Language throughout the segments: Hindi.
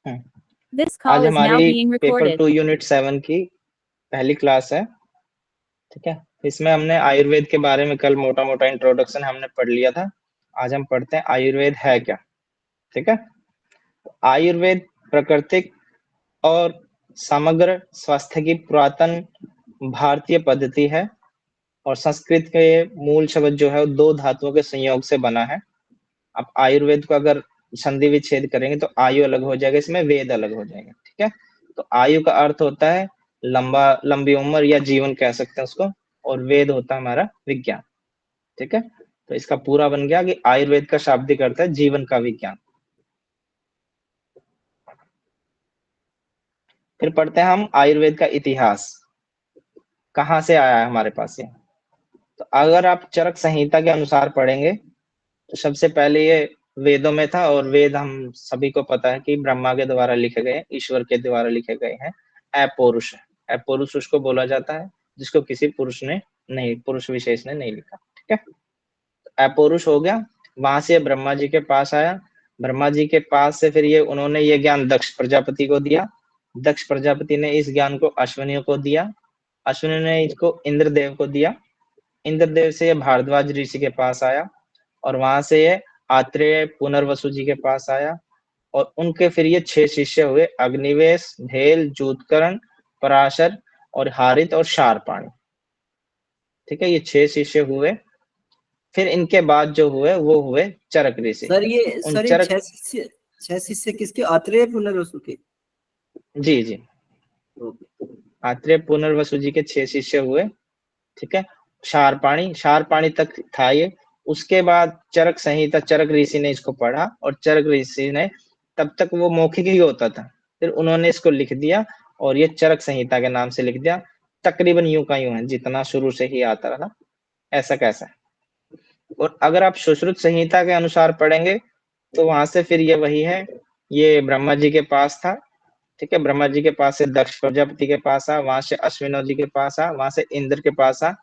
This आज call is now हमारी being पेपर recorded. 2 यूनिट 7 की पहली क्लास है। ठीक है, इसमें हमने आयुर्वेद के बारे में कल मोटा मोटा इंट्रोडक्शन हमने पढ़ लिया था। आज हम पढ़ते हैं आयुर्वेद है क्या। ठीक है, आयुर्वेद प्राकृतिक और समग्र स्वास्थ्य की पुरातन भारतीय पद्धति है और संस्कृत के मूल शब्द जो है वो दो धातुओं के संयोग से बना है। अब आयुर्वेद को अगर संधि विच्छेद करेंगे तो आयु अलग हो जाएगा, इसमें वेद अलग हो जाएगा। ठीक है, तो आयु का अर्थ होता है लंबी उम्र या जीवन कह सकते हैं उसको, और वेद होता है हमारा विज्ञान। ठीक है, तो इसका पूरा बन गया कि आयुर्वेद का शाब्दिक अर्थ है जीवन का विज्ञान। फिर पढ़ते हैं हम आयुर्वेद का इतिहास, कहाँ से आया है हमारे पास ये। तो अगर आप चरक संहिता के अनुसार पढ़ेंगे तो सबसे पहले ये वेदों में था, और वेद हम सभी को पता है कि ब्रह्मा के द्वारा लिखे गए, ईश्वर के द्वारा लिखे गए हैं। अपौरुष, अपौरुष उसको बोला जाता है जिसको किसी पुरुष विशेष ने नहीं लिखा। ठीक है, अपौरुष हो गया, वहां से ब्रह्मा जी के पास आया। ब्रह्मा जी के पास से फिर उन्होंने ये ज्ञान दक्ष प्रजापति को दिया। दक्ष प्रजापति ने इस ज्ञान को अश्विनियों को दिया। अश्विनी ने इसको इंद्रदेव को दिया। इंद्रदेव से ये भारद्वाज ऋषि के पास आया, और वहां से ये आत्रेय पुनर्वसु जी के पास आया, और उनके फिर ये 6 शिष्य हुए, अग्निवेश, भेल, जूतकर्ण, पराशर और हारित और शारपाणी। ठीक है, ये 6 शिष्य हुए। फिर इनके बाद जो हुए वो हुए चरक ऋषि। सर ये 6 शिष्य किसके? आत्रेय पुनर्वसु के? जी जी, आत्रेय पुनर्वसु जी के 6 शिष्य हुए। ठीक है, शारपाणी तक था ये। उसके बाद चरक संहिता, चरक ऋषि ने इसको पढ़ा, और चरक ऋषि ने, तब तक वो मौखिक ही होता था, फिर उन्होंने इसको लिख दिया और ये चरक संहिता के नाम से लिख दिया। तकरीबन यूं का यूं है, जितना शुरू से ही आता रहा ऐसा कैसा। और अगर आप सुश्रुत संहिता के अनुसार पढ़ेंगे तो वहां से फिर ये वही है, ये ब्रह्मा जी के पास था। ठीक है, ब्रह्मा जी के पास से दक्ष प्रजापति के पास आ, वहां से अश्विनो जी के पास आ, वहां से इंद्र के पास आ,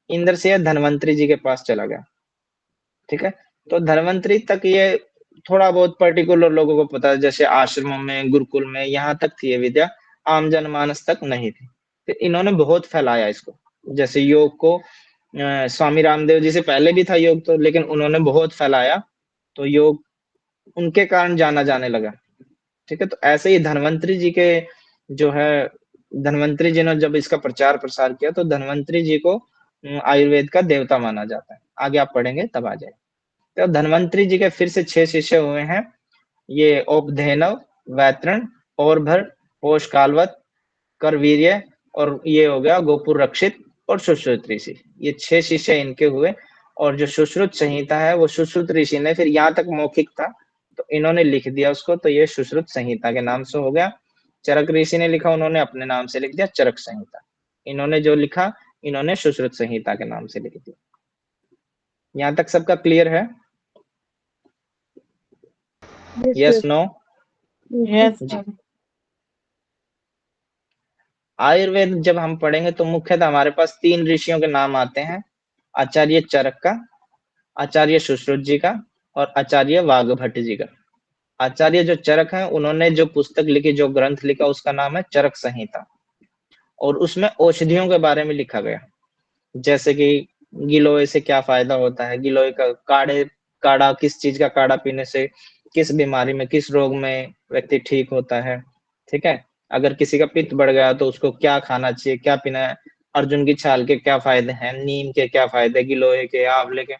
इंद्र से धन्वंतरी जी के पास चला गया। ठीक है, तो धन्वंतरी तक ये थोड़ा बहुत पर्टिकुलर लोगों को पता है, जैसे आश्रमों में, गुरुकुल में, यहाँ तक थी ये विद्या, आम जनमानस तक नहीं थी। फिर इन्होंने बहुत फैलाया इसको, जैसे योग को स्वामी रामदेव जी से पहले भी था योग तो, लेकिन उन्होंने बहुत फैलाया तो योग उनके कारण जाना जाने लगा। ठीक है, तो ऐसे ही धन्वंतरी जी के जो है, धन्वंतरी जी ने जब इसका प्रचार प्रसार किया तो धन्वंतरी जी को आयुर्वेद का देवता माना जाता है। आगे आप पढ़ेंगे तब आ जाए। तो धन्वंतरी जी के फिर से 6 शिष्य हुए हैं, ये औपधेनव, वैतरण, औरभर, पोषकालवत, करवीर्य, और ये हो गया गोपुर रक्षित और सुश्रुत ऋषि। ये 6 शिष्य इनके हुए। और जो सुश्रुत संहिता है वो सुश्रुत ऋषि ने, फिर यहाँ तक मौखिक था तो इन्होंने लिख दिया उसको, तो ये सुश्रुत संहिता के नाम से हो गया। चरक ऋषि ने लिखा, उन्होंने अपने नाम से लिख दिया चरक संहिता। इन्होंने जो लिखा, इन्होंने सुश्रुत संहिता के नाम से लिख दिया। यहाँ तक सबका क्लियर है? Yes, no? यस। आयुर्वेद जब हम पढ़ेंगे तो मुख्यतः हमारे पास 3 ऋषियों के नाम आते हैं, आचार्य चरक का, आचार्य सुश्रुत जी का, और आचार्य वाघभट्ट जी का। आचार्य जो चरक हैं, उन्होंने जो पुस्तक लिखी, जो ग्रंथ लिखा, उसका नाम है चरक संहिता, और उसमें औषधियों के बारे में लिखा गया, जैसे कि गिलोय से क्या फायदा होता है, गिलोय का काढ़ा किस चीज का काढ़ा पीने से किस बीमारी में, किस रोग में व्यक्ति ठीक होता है। ठीक है, अगर किसी का पित्त बढ़ गया तो उसको क्या खाना चाहिए, क्या पीना है, अर्जुन की छाल के क्या फायदे हैं, नीम के क्या फायदे, गिलोय के, आंवले के,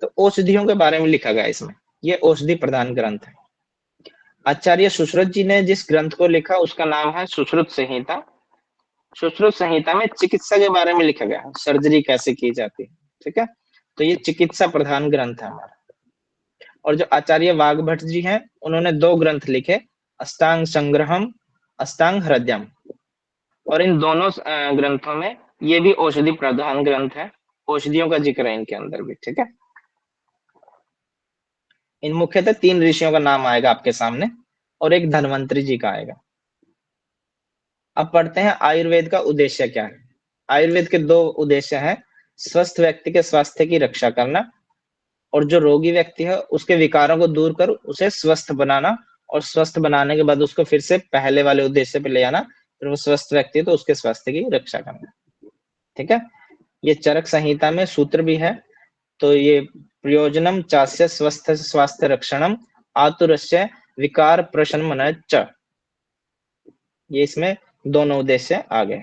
तो औषधियों के बारे में लिखा गया इसमें। ये औषधि प्रधान ग्रंथ है। आचार्य सुश्रुत जी ने जिस ग्रंथ को लिखा उसका नाम है सुश्रुत संहिता। सुश्रुत संहिता में चिकित्सा के बारे में लिखा गया है, सर्जरी कैसे की जाती है। ठीक है, तो ये चिकित्सा प्रधान ग्रंथ है हमारा। और जो आचार्य वाघभट्ट जी हैं, उन्होंने 2 ग्रंथ लिखे, अष्टांग संग्रहम, अष्टांग हृदयम, और इन दोनों ग्रंथों में ये भी औषधि प्रधान ग्रंथ है, औषधियों का जिक्र है इनके अंदर भी। ठीक है, इन मुख्यतः 3 ऋषियों का नाम आएगा आपके सामने, और एक धन्वंतरी जी का आएगा। अब पढ़ते हैं आयुर्वेद का उद्देश्य क्या है। आयुर्वेद के 2 उद्देश्य हैं, स्वस्थ व्यक्ति के स्वास्थ्य की रक्षा करना, और जो रोगी व्यक्ति है उसके विकारों को दूर कर उसे स्वस्थ बनाना और स्वस्थ बनाने के बाद उसको फिर से पहले वाले उद्देश्य पे ले आना, फिर वो स्वस्थ व्यक्ति है तो उसके स्वास्थ्य की रक्षा करना। ठीक है, ये चरक संहिता में सूत्र भी है। तो ये प्रयोजनम चास्य स्वस्थ स्वास्थ्य रक्षणम आतुरस्य विकार प्रशमन च, ये इसमें दोनों उद्देश्य आ गए।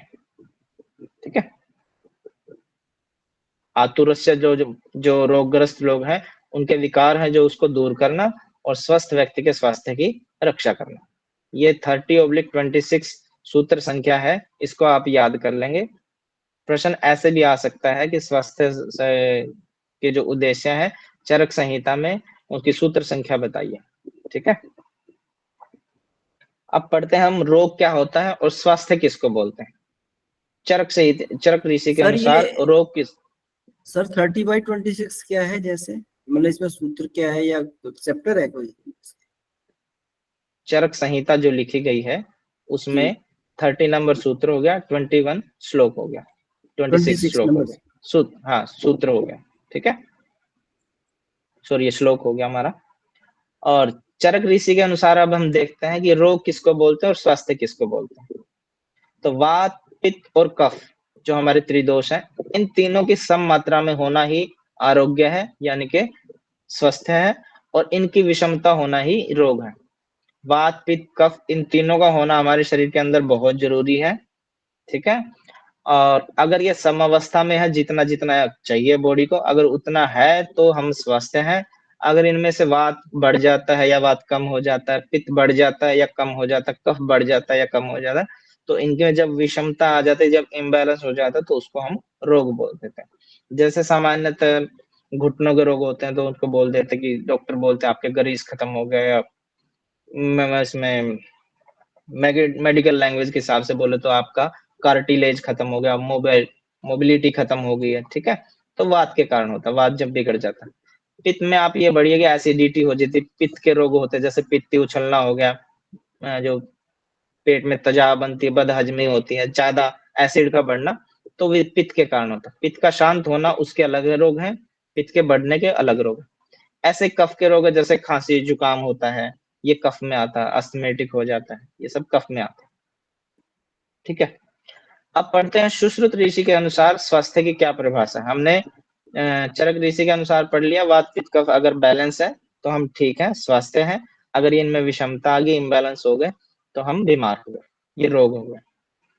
ठीक है, आतुरस्य जो रोगग्रस्त लोग हैं उनके विकार है जो उसको दूर करना, और स्वस्थ व्यक्ति के स्वास्थ्य की रक्षा करना। ये 30/26 सूत्र संख्या है, इसको आप याद कर लेंगे। प्रश्न ऐसे भी आ सकता है कि स्वास्थ्य के जो उद्देश्य है चरक संहिता में उनकी सूत्र संख्या बताइए। ठीक है, अब पढ़ते हैं हम रोग क्या होता है और स्वास्थ्य किसको बोलते हैं। चरक ऋषि के सर अनुसार ये रोग किस सर 30/26 क्या है, जैसे मतलब इसमें सूत्र क्या है या चैप्टर है कोई? चरक संहिता जो लिखी गई है उसमें 30 नंबर सूत्र हो गया, 21 श्लोक हो गया, 26 श्लोक हो नंबर। गया, हाँ सूत्र हो गया। ठीक है, सॉरी ये श्लोक हो गया हमारा। और चरक ऋषि के अनुसार अब हम देखते हैं कि रोग किसको बोलते हैं और स्वास्थ्य किसको बोलते हैं। तो वात, पित्त और कफ जो हमारे त्रिदोष हैं, इन तीनों की सम मात्रा में होना ही आरोग्य है, यानी कि स्वस्थ है, और इनकी विषमता होना ही रोग है। वात, पित्त, कफ, इन तीनों का होना हमारे शरीर के अंदर बहुत जरूरी है। ठीक है, और अगर ये समावस्था में है, जितना जितना चाहिए बॉडी को, अगर उतना है तो हम स्वस्थ हैं। अगर इनमें से वात बढ़ जाता है या वात कम हो जाता है, पित्त बढ़ जाता है या कम हो जाता है, कफ बढ़ जाता है या कम हो जाता है, तो इनके जब विषमता आ जाती है, जब इम्बैलेंस हो जाता है, तो उसको हम रोग बोल देते हैं। जैसे सामान्यतः घुटनों के रोग होते हैं तो उनको बोल देते कि डॉक्टर बोलते हैं आपके गरीस खत्म हो गए, या इसमें मेडिकल लैंग्वेज के हिसाब से बोले तो आपका कार्टिलेज खत्म हो गया, मोबिलिटी खत्म हो गई है। ठीक है, तो वात के कारण होता है, वात जब बिगड़ जाता है। पित्त में आप ये बढ़िए कि एसिडिटी हो जाती है, पित्त के रोग होते हैं, जैसे पित्ती उछलना हो गया, जो पेट में तेजाब बनती है, बदहजमी होती है, ज्यादा एसिड का बढ़ना, तो वे पित्त के कारण होता है। पित्त का शांत होना उसके अलग रोग हैं, पित्त के बढ़ने के अलग रोग हैं। ऐसे कफ के रोग है, जैसे खांसी जुकाम होता है, ये कफ में आता है, अस्थमेटिक हो जाता है, ये सब कफ में आता है। ठीक है, अब पढ़ते हैं सुश्रुत ऋषि के अनुसार स्वास्थ्य की क्या परिभाषा है। हमने चरक ऋषि के अनुसार पढ़ लिया, वात पित्त कफ अगर बैलेंस है तो हम ठीक है, स्वास्थ्य है। अगर इनमें विषमता आ गई, इम्बैलेंस हो गए, तो हम बीमार हो गए, ये रोग हो गए।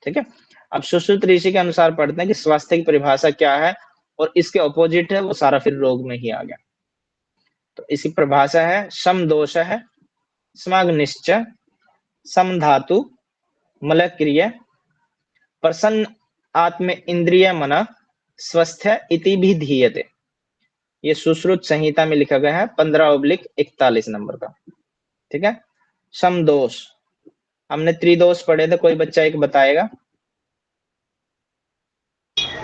ठीक है, अब सुश्रुत ऋषि के अनुसार पढ़ते हैं कि स्वास्थ्य की परिभाषा क्या है, और इसके ऑपोजिट है वो सारा फिर रोग में ही आ गया। तो इसकी परिभाषा है सम दोष है, स्माग्निश्च, सम धातु, मलक्रिय, प्रसन्न आत्म इंद्रिय मन, स्वस्थ इति भी धीयते। ये सुश्रुत संहिता में लिखा गया है 15/41 नंबर का। ठीक है, सम दोष, हमने त्रिदोष पढ़े थे, कोई बच्चा एक बताएगा?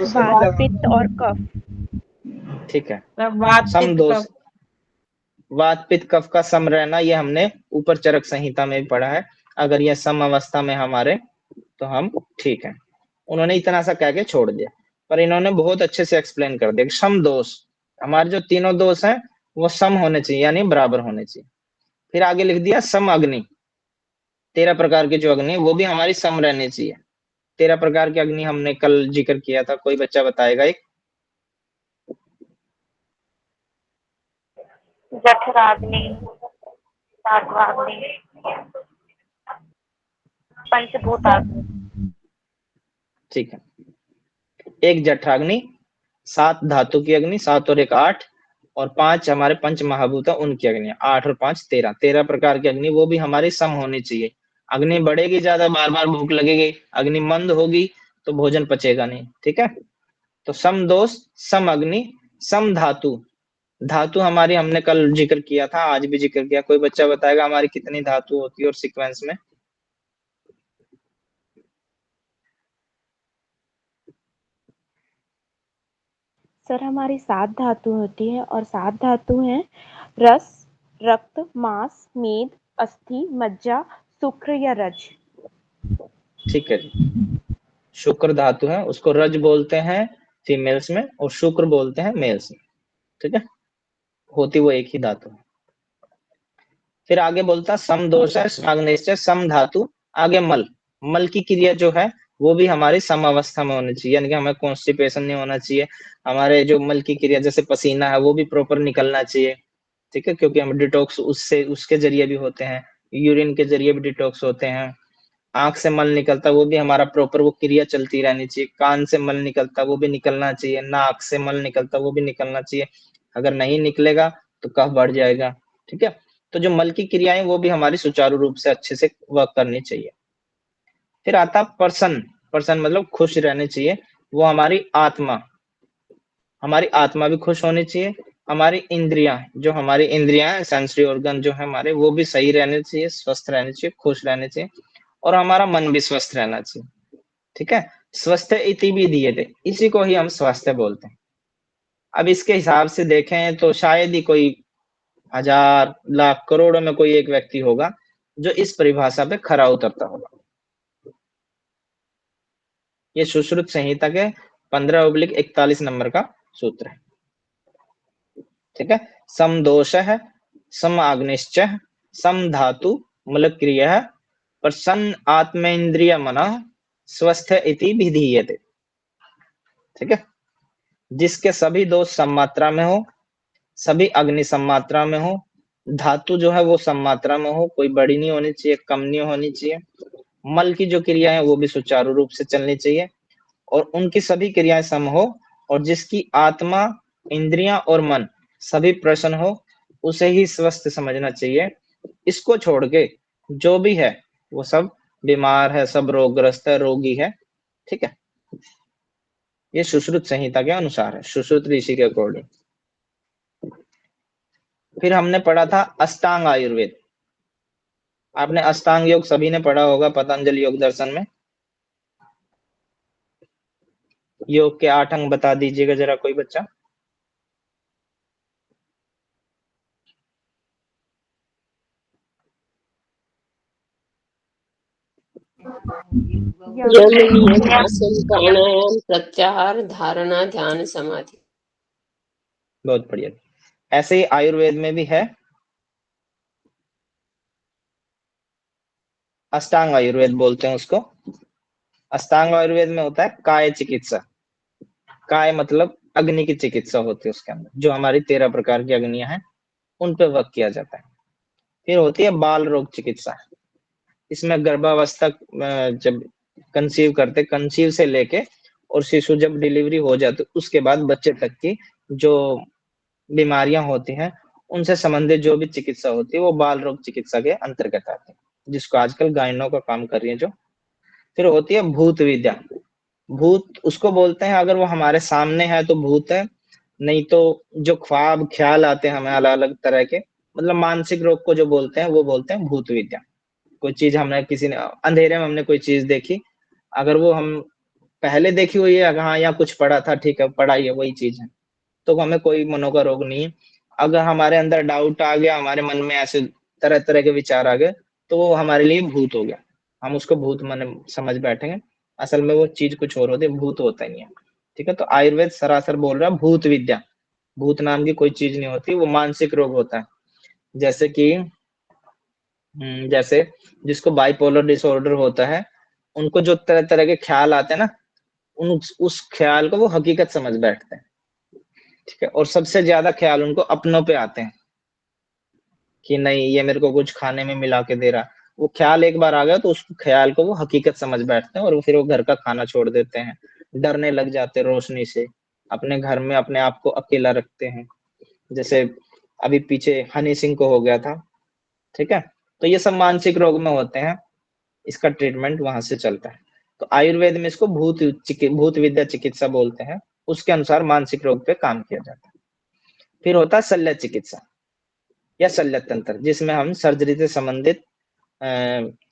वात, पित्त और कफ। ठीक है, वात, सम पित्त, दोष, कफ। वात पित्त कफ का सम रहना, ये हमने ऊपर चरक संहिता में भी पढ़ा है। अगर ये सम अवस्था में हमारे, तो हम ठीक है। उन्होंने इतना सा कह के छोड़ दिया, पर इन्होंने बहुत अच्छे से एक्सप्लेन कर दिया। सम दोष, हमारे जो तीनों दोष हैं वो सम होने चाहिए, यानी बराबर होने चाहिए। फिर आगे लिख दिया सम अग्नि, 13 प्रकार की जो अग्नि है वो भी हमारी सम रहनी चाहिए। 13 प्रकार की अग्नि हमने कल जिक्र किया था, कोई बच्चा बताएगा एक? जठराग्नि, सात्वाग्नि, पंचभूताग्नि। ठीक है, एक जठराग्नि, 7 धातु की अग्नि, 7 और 1 8, और 5 हमारे पंच महाभूत उनकी अग्नि, 8 और 5 13, 13 प्रकार की अग्नि, वो भी हमारी सम होनी चाहिए। अग्नि बढ़ेगी ज्यादा, बार बार भूख लगेगी, अग्नि मंद होगी तो भोजन पचेगा नहीं। ठीक है, तो सम दोष, सम अग्नि, सम धातु। धातु हमारी हमने कल जिक्र किया था, आज भी जिक्र किया, कोई बच्चा बताएगा हमारी कितनी धातु होती है और सीक्वेंस में? सर हमारी 7 धातु होती है, और 7 धातु हैं रस, रक्त, मांस, मेद, अस्थि, मज्जा, शुक्र या रज। ठीक है जी, शुक्र धातु है, उसको रज बोलते हैं फीमेल्स में, और शुक्र बोलते हैं मेल्स में। ठीक है, होती वो एक ही धातु है। फिर आगे बोलता सम दोष है स्वाग्निश्चय सम धातु, आगे मल, मल की क्रिया जो है वो भी हमारी सम अवस्था में होनी चाहिए, यानी कि हमें कॉन्स्टिपेशन नहीं होना चाहिए। हमारे जो मल की क्रिया जैसे पसीना है वो भी प्रॉपर निकलना चाहिए, ठीक है, क्योंकि हम डिटॉक्स उससे उसके जरिए भी होते हैं, यूरिन के जरिए भी डिटॉक्स होते हैं। आंख से मल निकलता वो भी हमारा प्रॉपर वो क्रिया चलती रहनी चाहिए। कान से मल निकलता वो भी निकलना चाहिए। नाक से मल निकलता वो भी निकलना चाहिए। अगर नहीं निकलेगा तो कफ बढ़ जाएगा, ठीक है। तो जो मल की क्रियाएं वो भी हमारी सुचारू रूप से अच्छे से वर्क करनी चाहिए। फिर आता पर्सन, पर्सन मतलब खुश रहने चाहिए, वो हमारी आत्मा, हमारी आत्मा भी खुश होनी चाहिए। हमारी इंद्रियां, जो हमारी इंद्रियां हैं, सेंसरी ऑर्गन जो है हमारे, वो भी सही रहने चाहिए, स्वस्थ रहने चाहिए, खुश रहने चाहिए, और हमारा मन भी स्वस्थ रहना चाहिए, ठीक है। स्वस्थ इति भी दिए थे, इसी को ही हम स्वास्थ्य बोलते हैं। अब इसके हिसाब से देखें तो शायद ही कोई हजार लाख करोड़ों में कोई एक व्यक्ति होगा जो इस परिभाषा पे खरा उतरता होगा। ये सुश्रुत संहिता के 15/41 नंबर का सूत्र है, ठीक है। सम दोष है, सम आग्निश्चय, सम धातु मूल क्रिया, प्रसन्न आत्मेन्द्रिय मन स्वस्थ इति विधीयते, ठीक है। जिसके सभी दोष सममात्रा में हो, सभी अग्नि सममात्रा में हो, धातु जो है वो सममात्रा में हो, कोई बड़ी नहीं होनी चाहिए, कम नहीं होनी चाहिए, मल की जो क्रिया है वो भी सुचारू रूप से चलनी चाहिए, और उनकी सभी क्रियाएं सम हो, और जिसकी आत्मा, इंद्रियां और मन सभी प्रसन्न हो, उसे ही स्वस्थ समझना चाहिए। इसको छोड़ के जो भी है वो सब बीमार है, सब रोगग्रस्त है, रोगी है, ठीक है। ये सुश्रुत संहिता के अनुसार है, सुश्रुत ऋषि के अकॉर्डिंग। फिर हमने पढ़ा था अष्टांग आयुर्वेद। आपने अष्टांग योग सभी ने पढ़ा होगा पतंजलि योग दर्शन में। योग के 8 अंग बता दीजिएगा जरा कोई बच्चा। यम नियम आसन प्राणायाम प्रत्याहार धारणा ध्यान समाधि। बहुत बढ़िया। ऐसे ही आयुर्वेद में भी है, अष्टांग आयुर्वेद बोलते हैं उसको। अष्टांग आयुर्वेद में होता है काय चिकित्सा। काय मतलब अग्नि की चिकित्सा होती है उसके अंदर, जो हमारी 13 प्रकार की अग्नियां हैं उन पे वर्क किया जाता है। फिर होती है बाल रोग चिकित्सा। इसमें गर्भावस्था जब कंसीव करते, कंसीव से लेके और शिशु जब डिलीवरी हो जाती उसके बाद बच्चे तक की जो बीमारियां होती हैं उनसे संबंधित जो भी चिकित्सा होती है वो बाल रोग चिकित्सा के अंतर्गत आती है, जिसको आजकल गायनों का काम कर रही है जो। फिर होती है भूत विद्या। भूत उसको बोलते हैं अगर वो हमारे सामने है तो भूत है, नहीं तो जो ख्वाब ख्याल आते हैं हमें अलग अलग तरह के, मतलब मानसिक रोग को जो बोलते हैं वो बोलते हैं भूत विद्या। कोई चीज हमने किसी ने अंधेरे में हमने कोई चीज देखी, अगर वो हम पहले देखी हुई है, हाँ यहाँ कुछ पड़ा था, ठीक है पढ़ा ही है वही चीज है, तो हमें कोई मनों का रोग नहीं है। अगर हमारे अंदर डाउट आ गया, हमारे मन में ऐसे तरह तरह के विचार आ गए, तो वो हमारे लिए भूत हो गया, हम उसको भूत मन समझ बैठेंगे, असल में वो चीज कुछ और होती है, भूत होता ही नहीं है, ठीक है। तो आयुर्वेद सरासर बोल रहा है भूत विद्या, भूत नाम की कोई चीज नहीं होती, वो मानसिक रोग होता है। जैसे कि जैसे जिसको बाइपोलर डिसऑर्डर होता है, उनको जो तरह तरह के ख्याल आते हैं ना, उस ख्याल को वो हकीकत समझ बैठते हैं, ठीक है। और सबसे ज्यादा ख्याल उनको अपनों पे आते हैं कि नहीं ये मेरे को कुछ खाने में मिला के दे रहा। वो ख्याल एक बार आ गया तो उस ख्याल को वो हकीकत समझ बैठते हैं, और फिर वो घर का खाना छोड़ देते हैं, डरने लग जाते हैं रोशनी से, अपने घर में अपने आप को अकेला रखते हैं। जैसे अभी पीछे हनी सिंह को हो गया था, ठीक है। तो ये सब मानसिक रोग में होते हैं, इसका ट्रीटमेंट वहां से चलता है। तो आयुर्वेद में इसको भूत विद्या चिकित्सा बोलते हैं, उसके अनुसार मानसिक रोग पे काम किया जाता है। फिर होता है शल्य चिकित्सा या शल्य तंत्र, जिसमें हम सर्जरी से संबंधित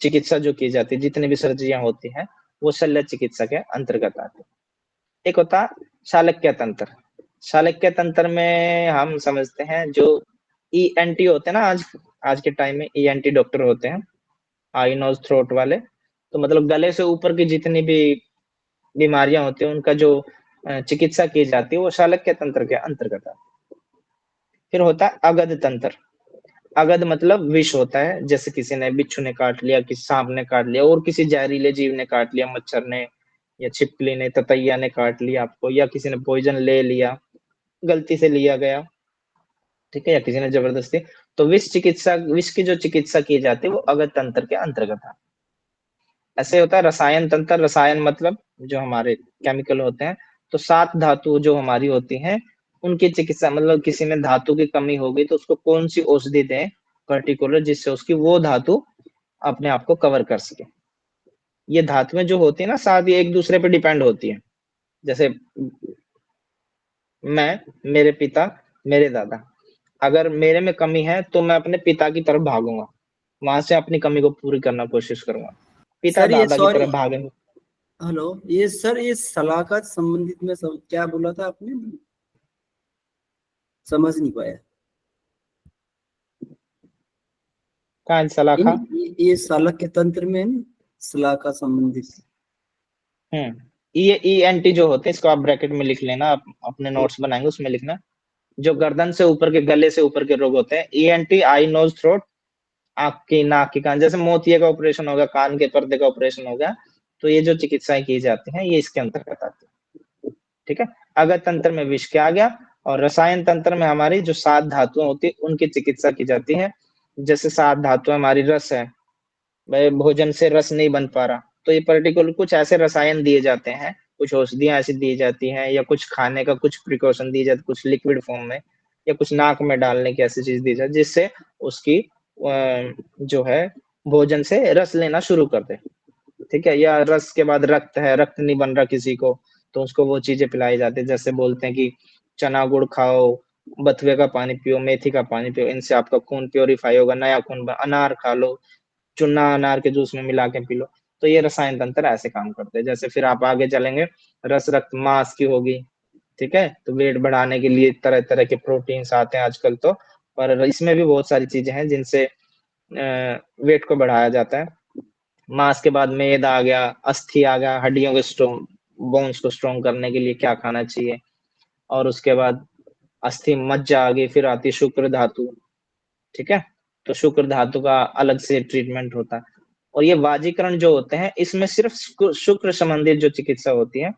चिकित्सा जो की जाती है, जितनी भी सर्जरियां होती हैं वो शल्य चिकित्सा के अंतर्गत आती है। एक होता है शालक्य तंत्र। शालक्य तंत्र में हम समझते हैं जो ईएनटी होते हैं ना, आज के टाइम में ईएनटी डॉक्टर होते हैं, आई नोज थ्रोट वाले, तो मतलब गले से ऊपर की जितनी भी बीमारियां होती हैं उनका जो चिकित्सा की जाती है वो शालक्य तंत्र के अंतर्गत आती है। फिर होता है अगध तंत्र। अगध मतलब विष होता है, जैसे किसी ने बिच्छू ने काट लिया, किसी सांप ने काट लिया, और किसी जहरीले जीव ने काट लिया, मच्छर ने या छिपकली ने, ततैया ने काट लिया आपको, या किसी ने पॉइजन ले लिया, गलती से लिया गया, ठीक है, या किसी ने जबरदस्ती। तो विष की जो चिकित्सा की जाती है वो अगध तंत्र के अंतर्गत है। ऐसे होता है रसायन तंत्र। रसायन मतलब जो हमारे केमिकल होते हैं। तो 7 धातु जो हमारी होती हैं उनकी चिकित्सा, मतलब किसी में धातु की कमी होगी तो उसको कौन सी औषधि दें पर्टिकुलर, जिससे उसकी वो धातु अपने आप को कवर कर सके। ये धातुएं जो होती है ना, साथ ये एक दूसरे पे डिपेंड होती है। जैसे मैं, मेरे पिता, मेरे दादा, अगर मेरे में कमी है तो मैं अपने पिता की तरफ भागूंगा, वहां से अपनी कमी को पूरी करना कोशिश करूंगा। पिता सर ये दादा की तरफ भागेंगे। हेलो, ये सर ये सलाहकार संबंधित में सब क्या बोला था आपने, समझ नहीं पाया। कहाँ सलाखा? ये सालक के तंत्र में है ना, सलाहकार संबंधित। ये ENT जो होते हैं, इसको आप ब्रैकेट में लिख लेना, आप अपने नोट्स बनाएंगे उसमें लिखना। जो गर्दन से ऊपर के, गले से ऊपर के रोग होते हैं, ENT, आई नोज थ्रोट, आंख की, नाक की, कान, जैसे मोतिये का ऑपरेशन होगा, कान के पर्दे का ऑपरेशन होगा, तो ये जो चिकित्साएं की जाती हैं ये इसके अंतर्गत आती है, ठीक है। अगध तंत्र में विष के आ गया, और रसायन तंत्र में हमारी जो 7 धातुएं होती है उनकी चिकित्सा की जाती है। जैसे 7 धातुएं हमारी, रस है, भाई भोजन से रस नहीं बन पा रहा, तो ये पर्टिकुलर कुछ ऐसे रसायन दिए जाते हैं, कुछ औषधियां ऐसी दी जाती हैं, या कुछ खाने का कुछ प्रिकॉशन दी जाती है, कुछ लिक्विड फॉर्म में, या कुछ नाक में डालने की ऐसी चीज दी जाती है जिससे उसकी जो है भोजन से रस लेना शुरू कर दे, ठीक है। या रस के बाद रक्त है, रक्त नहीं बन रहा किसी को, तो उसको वो चीजें पिलाई जाती है, जैसे बोलते हैं कि चना गुड़ खाओ, बथुए का पानी पियो, मेथी का पानी पियो, इनसे आपका खून प्योरीफाई होगा, नया खून। अनार खा लो, चुन्ना अनार के जूस में मिला के पी लो। तो ये रसायन तंत्र ऐसे काम करते हैं। जैसे फिर आप आगे चलेंगे, रस रक्त मांस की होगी, ठीक है। तो वेट बढ़ाने के लिए तरह तरह के प्रोटीन्स आते हैं आजकल तो, पर इसमें भी बहुत सारी चीजें हैं जिनसे वेट को बढ़ाया जाता है। मांस के बाद मेद आ गया, अस्थि आ गया, हड्डियों के स्ट्रॉन्ग, बोन्स को स्ट्रॉन्ग करने के लिए क्या खाना चाहिए। और उसके बाद अस्थि मज्जा आ गई, फिर आती शुक्र धातु, ठीक है। तो शुक्र धातु का अलग से ट्रीटमेंट होता है। और ये वाजीकरण जो होते हैं, इसमें सिर्फ शुक्र संबंधित जो चिकित्सा होती है,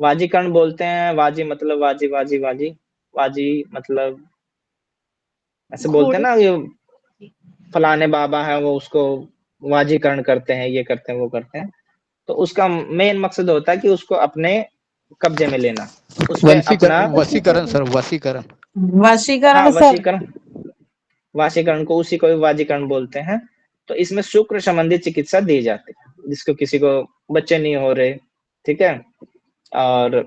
वाजीकरण बोलते हैं। वाजी मतलब वाजी वाजी वाजी, वाजी मतलब ऐसे बोलते हैं ना, ये फलाने बाबा है वो उसको वाजीकरण करते हैं, ये करते हैं वो करते हैं। तो उसका मेन मकसद होता है कि उसको अपने कब्जे में लेना, उसमें अपना वशीकरण सर, वशीकरण। हाँ, वशीकरण, वाशीकरण को, उसी को भी वाजीकरण बोलते हैं। तो इसमें शुक्र संबंधित चिकित्सा दी जाती है, जिसको किसी को बच्चे नहीं हो रहे, ठीक है, और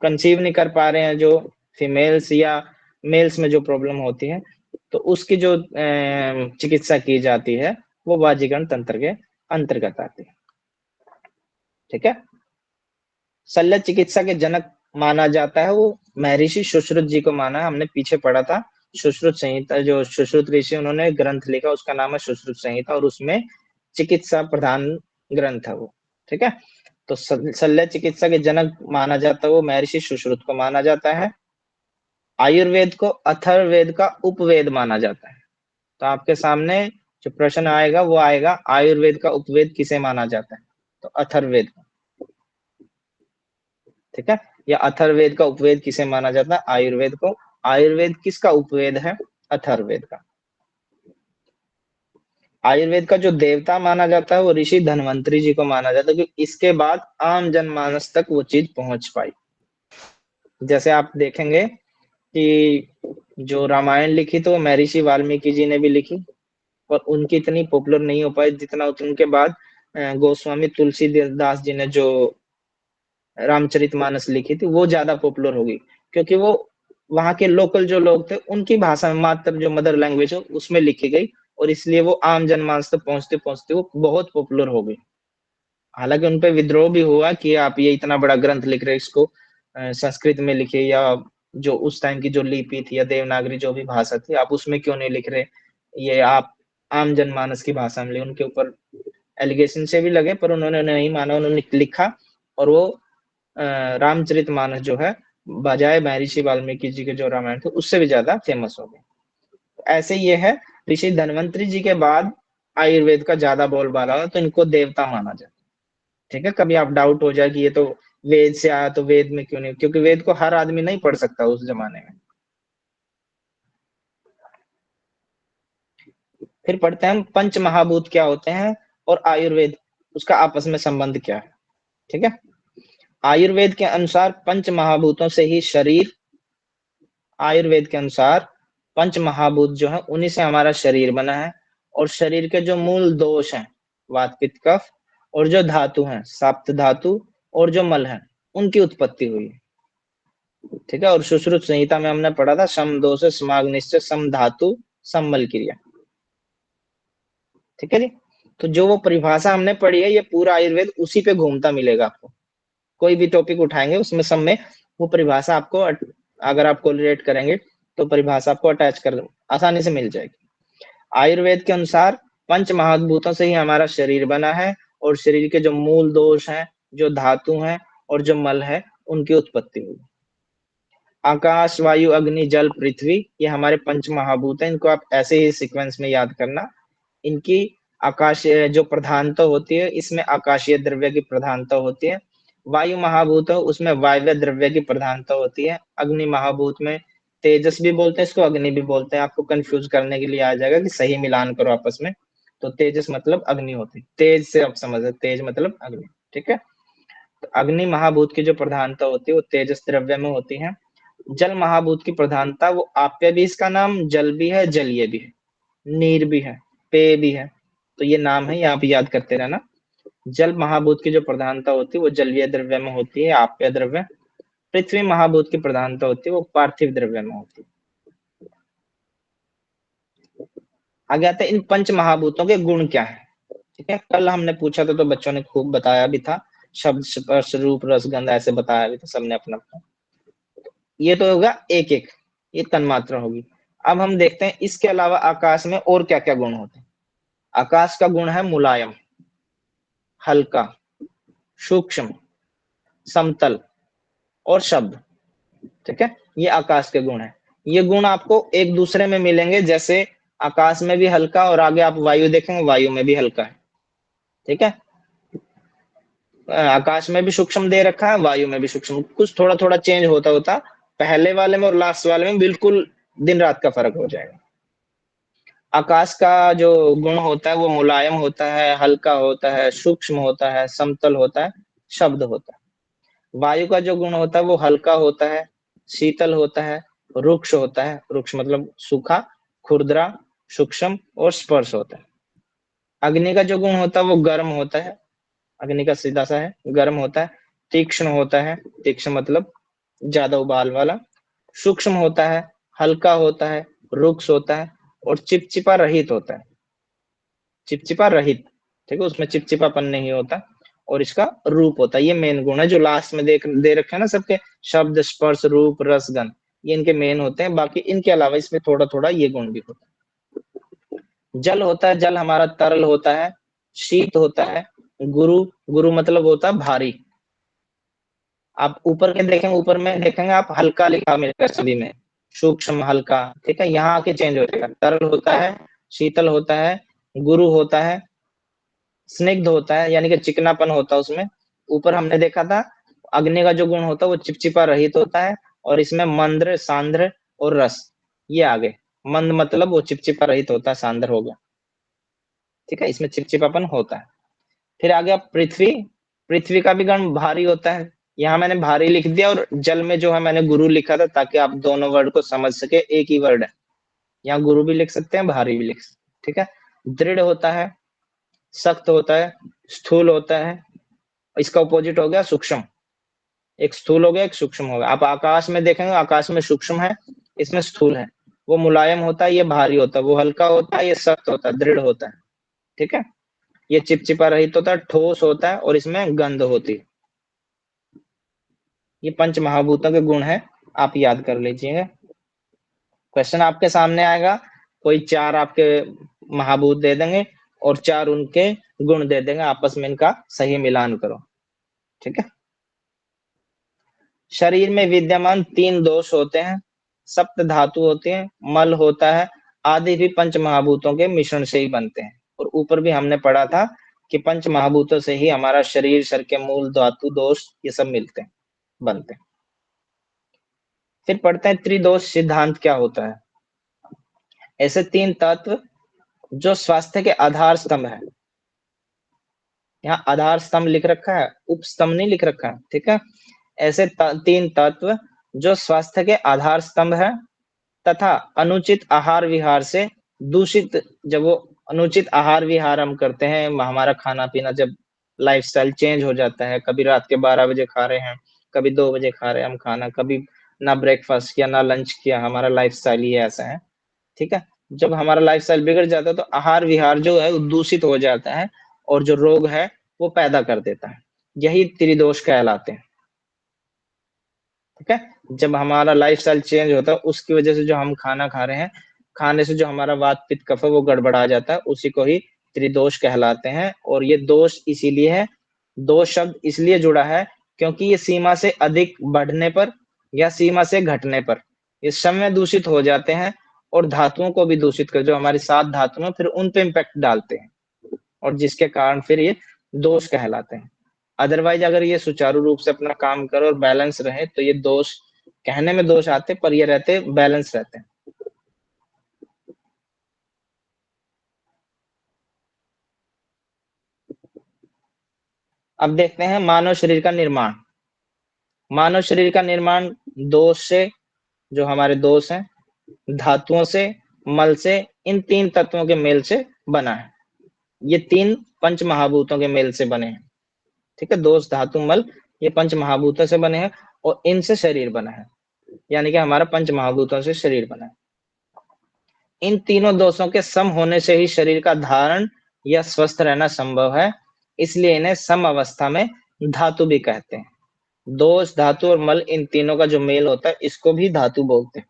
कंसीव नहीं कर पा रहे हैं, जो फीमेल्स या मेल्स में जो प्रॉब्लम होती है, तो उसकी जो चिकित्सा की जाती है वो वाजीकरण तंत्र के अंतर्गत आती है, ठीक है। शल्य चिकित्सा के जनक माना जाता है वो महर्षि सुश्रुत जी को माना है। हमने पीछे पढ़ा था सुश्रुत संहिता, जो सुश्रुत ऋषि उन्होंने ग्रंथ लिखा उसका नाम है सुश्रुत संहिता, और उसमें चिकित्सा प्रधान ग्रंथ है वो, ठीक है। तो शल्य चिकित्सा के जनक माना जाता है वो महर्षि सुश्रुत को माना जाता है। आयुर्वेद को अथर्ववेद का उपवेद माना जाता है। तो आपके सामने जो प्रश्न आएगा वो आएगा, आयुर्वेद का उपवेद किसे माना जाता है, तो अथर्ववेद को, ठीक है। या अथर्ववेद का उपवेद किसे माना जाता है, आयुर्वेद को। आयुर्वेद किसका उपवेद है, अथर्ववेद का। आयुर्वेद का जो देवता माना जाता है वो ऋषि धन्वंतरी जी को माना जाता है, क्योंकि इसके बाद आम जनमानस तक वो चीज पहुंच पाई। जैसे आप देखेंगे कि जो रामायण लिखी तो महर्षि वाल्मीकि जी ने भी लिखी, और उनकी इतनी पॉपुलर नहीं हो पाई जितना उनके बाद गोस्वामी तुलसीदास जी ने जो रामचरितमानस लिखी थी वो ज्यादा पॉपुलर होगी, क्योंकि वो वहां के लोकल जो लोग थे उनकी भाषा में, मात्र जो मदर लैंग्वेज है उसमें लिखी गई, और इसलिए वो आम जनमानस तक पहुंचते पहुंचते वो बहुत पॉपुलर हो गई। हालांकि उनपे विद्रोह भी हुआ कि आप ये इतना बड़ा ग्रंथ लिख रहे, इसको संस्कृत में लिखे, या जो उस टाइम की जो लिपि थी या देवनागरी जो भी भाषा थी आप उसमें क्यों नहीं लिख रहे, ये आप आम जनमानस की भाषा में। उनके ऊपर एलिगेशन से भी लगे, पर उन्होंने नहीं माना, उन्होंने लिखा, और वो रामचरितमानस जो है बजाय महर्षि वाल्मीकि जी के जो रामायण थे उससे भी ज्यादा फेमस हो गए। ऐसे ये है, ऋषि धन्वंतरी जी के बाद आयुर्वेद का ज्यादा बोलबाला हो, तो इनको देवता माना जाता है। ठीक है, कभी आप डाउट हो जाए कि ये तो वेद से आया, तो वेद में क्यों नहीं, क्योंकि वेद को हर आदमी नहीं पढ़ सकता उस जमाने में। फिर पढ़ते हैं हम पंच महाभूत क्या होते हैं और आयुर्वेद उसका आपस में संबंध क्या है। ठीक है, आयुर्वेद के अनुसार पंच महाभूतों से ही शरीर, आयुर्वेद के अनुसार पंच महाभूत जो है उन्हीं से हमारा शरीर बना है, और शरीर के जो मूल दोष हैं वात पित्त कफ, और जो धातु हैं सप्त धातु, और जो मल है उनकी उत्पत्ति हुई है। ठीक है, और सुश्रुत संहिता में हमने पढ़ा था सम दोष समाग्निश्च सम धातु सम मल क्रिया। ठीक है जी, तो जो वो परिभाषा हमने पढ़ी है ये पूरा आयुर्वेद उसी पे घूमता मिलेगा आपको। कोई भी टॉपिक उठाएंगे उसमें सब में वो परिभाषा आपको अगर आप कोरिलेट करेंगे तो परिभाषा आपको अटैच कर आसानी से मिल जाएगी। आयुर्वेद के अनुसार पंच महाभूतों से ही हमारा शरीर बना है, और शरीर के जो मूल दोष हैं, जो धातु हैं और जो मल है उनकी उत्पत्ति हुई। आकाश वायु अग्नि जल पृथ्वी ये हमारे पंच महाभूत हैं, इनको आप ऐसे ही सीक्वेंस में याद करना। इनकी आकाशीय जो प्रधानता होती है, इसमें आकाशीय द्रव्य की प्रधानता होती है। वायु महाभूत है उसमें वायव्य द्रव्य की प्रधानता होती है। अग्नि महाभूत में तेजस भी बोलते हैं इसको, अग्नि भी बोलते हैं, आपको कंफ्यूज करने के लिए आ जाएगा कि सही मिलान करो आपस में। तो तेजस मतलब अग्नि होती है, तेज से आप समझ, तेज मतलब अग्नि। ठीक है, तो अग्नि महाभूत की जो प्रधानता होती है वो तेजस द्रव्य में होती है। जल महाभूत की प्रधानता, वो आप्य भी इसका नाम, जल भी है, जलीय भी है, नीर भी है, पेय भी है, तो ये नाम है, यहाँ पे याद करते रहना। जल महाभूत की जो प्रधानता होती है वो जलीय द्रव्य में होती है, आप्य द्रव्य। पृथ्वी महाभूत की प्रधानता होती है वो पार्थिव द्रव्य में होती है। आगे आते हैं इन पंच महाभूतों के गुण क्या है। ठीक है, कल हमने पूछा था तो बच्चों ने खूब बताया भी था, शब्द स्पर्श रूप रस गंध ऐसे बताया भी था सबने अपना अपना। ये तो होगा एक एक, ये तन्मात्रा होगी। अब हम देखते हैं इसके अलावा आकाश में और क्या क्या गुण होते हैं। आकाश का गुण है मुलायम, हल्का, सूक्ष्म, समतल और शब्द। ठीक है, ये आकाश के गुण है। ये गुण आपको एक दूसरे में मिलेंगे, जैसे आकाश में भी हल्का, और आगे आप वायु देखेंगे वायु में भी हल्का है। ठीक है, आकाश में भी सूक्ष्म दे रखा है, वायु में भी सूक्ष्म, कुछ थोड़ा थोड़ा चेंज होता होता पहले वाले में और लास्ट वाले में बिल्कुल दिन रात का फर्क हो जाएगा। आकाश का जो गुण होता है वो मुलायम होता है, हल्का होता है, सूक्ष्म होता है, समतल होता है, शब्द होता है। वायु का जो गुण होता है वो हल्का होता है, शीतल होता है, रुक्ष होता है, रुक्ष मतलब सूखा, खुरदरा, सूक्ष्म और स्पर्श होता है। अग्नि का जो गुण होता है वो गर्म होता है, अग्नि का सीधा सा है, गर्म होता है, तीक्ष्ण होता है, तीक्ष्ण मतलब ज्यादा उबाल वाला, सूक्ष्म होता है, हल्का होता है, रुक्ष होता है और चिपचिपा रहित होता है। चिपचिपा रहित, ठीक है, उसमें चिपचिपापन नहीं होता। और इसका रूप होता है, ये मेन गुण है जो लास्ट में दे रखे हैं ना सबके, शब्द स्पर्श रूप रस गंध, ये इनके मेन होते हैं। बाकी इनके अलावा इसमें थोड़ा थोड़ा ये गुण भी होता है। जल होता है, जल हमारा तरल होता है, शीत होता है, गुरु, गुरु मतलब होता है भारी। आप ऊपर के देखेंगे, ऊपर में देखेंगे आप हल्का लिखा मिलेगा सभी में, सूक्ष्म हल्का। ठीक है, यहाँ आके चेंज हो जाएगा, तरल होता है, शीतल होता है, गुरु होता है, स्निग्ध होता है यानी कि चिकनापन होता है उसमें। ऊपर हमने देखा था अग्नि का जो गुण होता है वो चिपचिपा रहित होता है, और इसमें मंद्र, सांद्र और रस, ये आगे। मंद मतलब वो चिपचिपा रहित होता है, सांद्र हो गया। ठीक है, इसमें चिपचिपापन होता है। फिर आगे आप पृथ्वी, पृथ्वी का भी गुण भारी होता है, यहाँ मैंने भारी लिख दिया, और जल में जो है मैंने गुरु लिखा था ताकि आप दोनों वर्ड को समझ सके, एक ही वर्ड है, यहाँ गुरु भी लिख सकते हैं, भारी भी लिख सकते हैं। ठीक है, दृढ़ होता है, सख्त होता है, स्थूल होता है, इसका अपोजिट हो गया सूक्ष्म। एक स्थूल हो गया, एक सूक्ष्म हो गया। आप आकाश में देखेंगे, आकाश में सूक्ष्म है, इसमें स्थूल है। वो मुलायम होता है, ये भारी होता है, वो हल्का होता है, ये सख्त होता है, दृढ़ होता है। ठीक है, ये चिपचिपा रहित होता है, ठोस होता है, और इसमें गंध होती है। ये पंच महाभूतों के गुण है, आप याद कर लीजिएगा। क्वेश्चन आपके सामने आएगा, कोई चार आपके महाभूत दे देंगे और चार उनके गुण दे देंगे, आपस में इनका सही मिलान करो। ठीक है, शरीर में विद्यमान तीन दोष होते हैं, सप्त धातु होते हैं, मल होता है, आदि भी पंच महाभूतों के मिश्रण से ही बनते हैं। और ऊपर भी हमने पढ़ा था कि पंच महाभूतों से ही हमारा शरीर, शरीर के मूल, धातु, दोष ये सब मिलते हैं, बनते हैं। फिर पढ़ते हैं त्रिदोष सिद्धांत क्या होता है। ऐसे 3 तत्व जो स्वास्थ्य के आधार स्तंभ है, यहाँ आधार स्तंभ लिख रखा है, उपस्तंभ नहीं लिख रखा है, ठीक है। ऐसे 3 तत्व जो स्वास्थ्य के आधार स्तंभ है तथा अनुचित आहार विहार से दूषित, जब वो अनुचित आहार विहार हम करते हैं, हमारा खाना पीना जब लाइफस्टाइल चेंज हो जाता है, कभी रात के 12 बजे खा रहे हैं, कभी 2 बजे खा रहे हैं हम खाना, कभी ना ब्रेकफास्ट किया ना लंच किया, हमारा लाइफस्टाइल ही ऐसा है, ठीक है। जब हमारा लाइफस्टाइल बिगड़ जाता है तो आहार विहार जो है वो दूषित हो जाता है और जो रोग है वो पैदा कर देता है। यही त्रिदोष कहलाते हैं, ठीक है। जब हमारा लाइफस्टाइल चेंज होता है उसकी वजह से जो हम खाना खा रहे हैं, खाने से जो हमारा वात पित्त कफ है वो गड़बड़ा जाता है, उसी को ही त्रिदोष कहलाते हैं। और ये दोष इसीलिए है, दोष शब्द इसलिए जुड़ा है क्योंकि ये सीमा से अधिक बढ़ने पर या सीमा से घटने पर ये समय दूषित हो जाते हैं और धातुओं को भी दूषित कर, जो हमारी 7 धातुएं फिर उन पे इम्पैक्ट डालते हैं और जिसके कारण फिर ये दोष कहलाते हैं। अदरवाइज अगर ये सुचारू रूप से अपना काम करे और बैलेंस रहे तो ये दोष, कहने में दोष आते पर ये रहते बैलेंस रहते हैं। अब देखते हैं मानव शरीर का निर्माण। मानव शरीर का निर्माण दोष से, जो हमारे दोष हैं, धातुओं से, मल से, इन 3 तत्वों के मेल से बना है। ये 3 पंच महाभूतों के मेल से बने हैं, ठीक है। दोष, धातु, मल ये पंच महाभूतों से बने हैं और इनसे शरीर बना है, यानी कि हमारा पंच महाभूतों से शरीर बना है। इन तीनों दोषों के सम होने से ही शरीर का धारण या स्वस्थ रहना संभव है, इसलिए इन्हें सम अवस्था में धातु भी कहते हैं। दोष, धातु और मल, इन तीनों का जो मेल होता है इसको भी धातु बोलते हैं।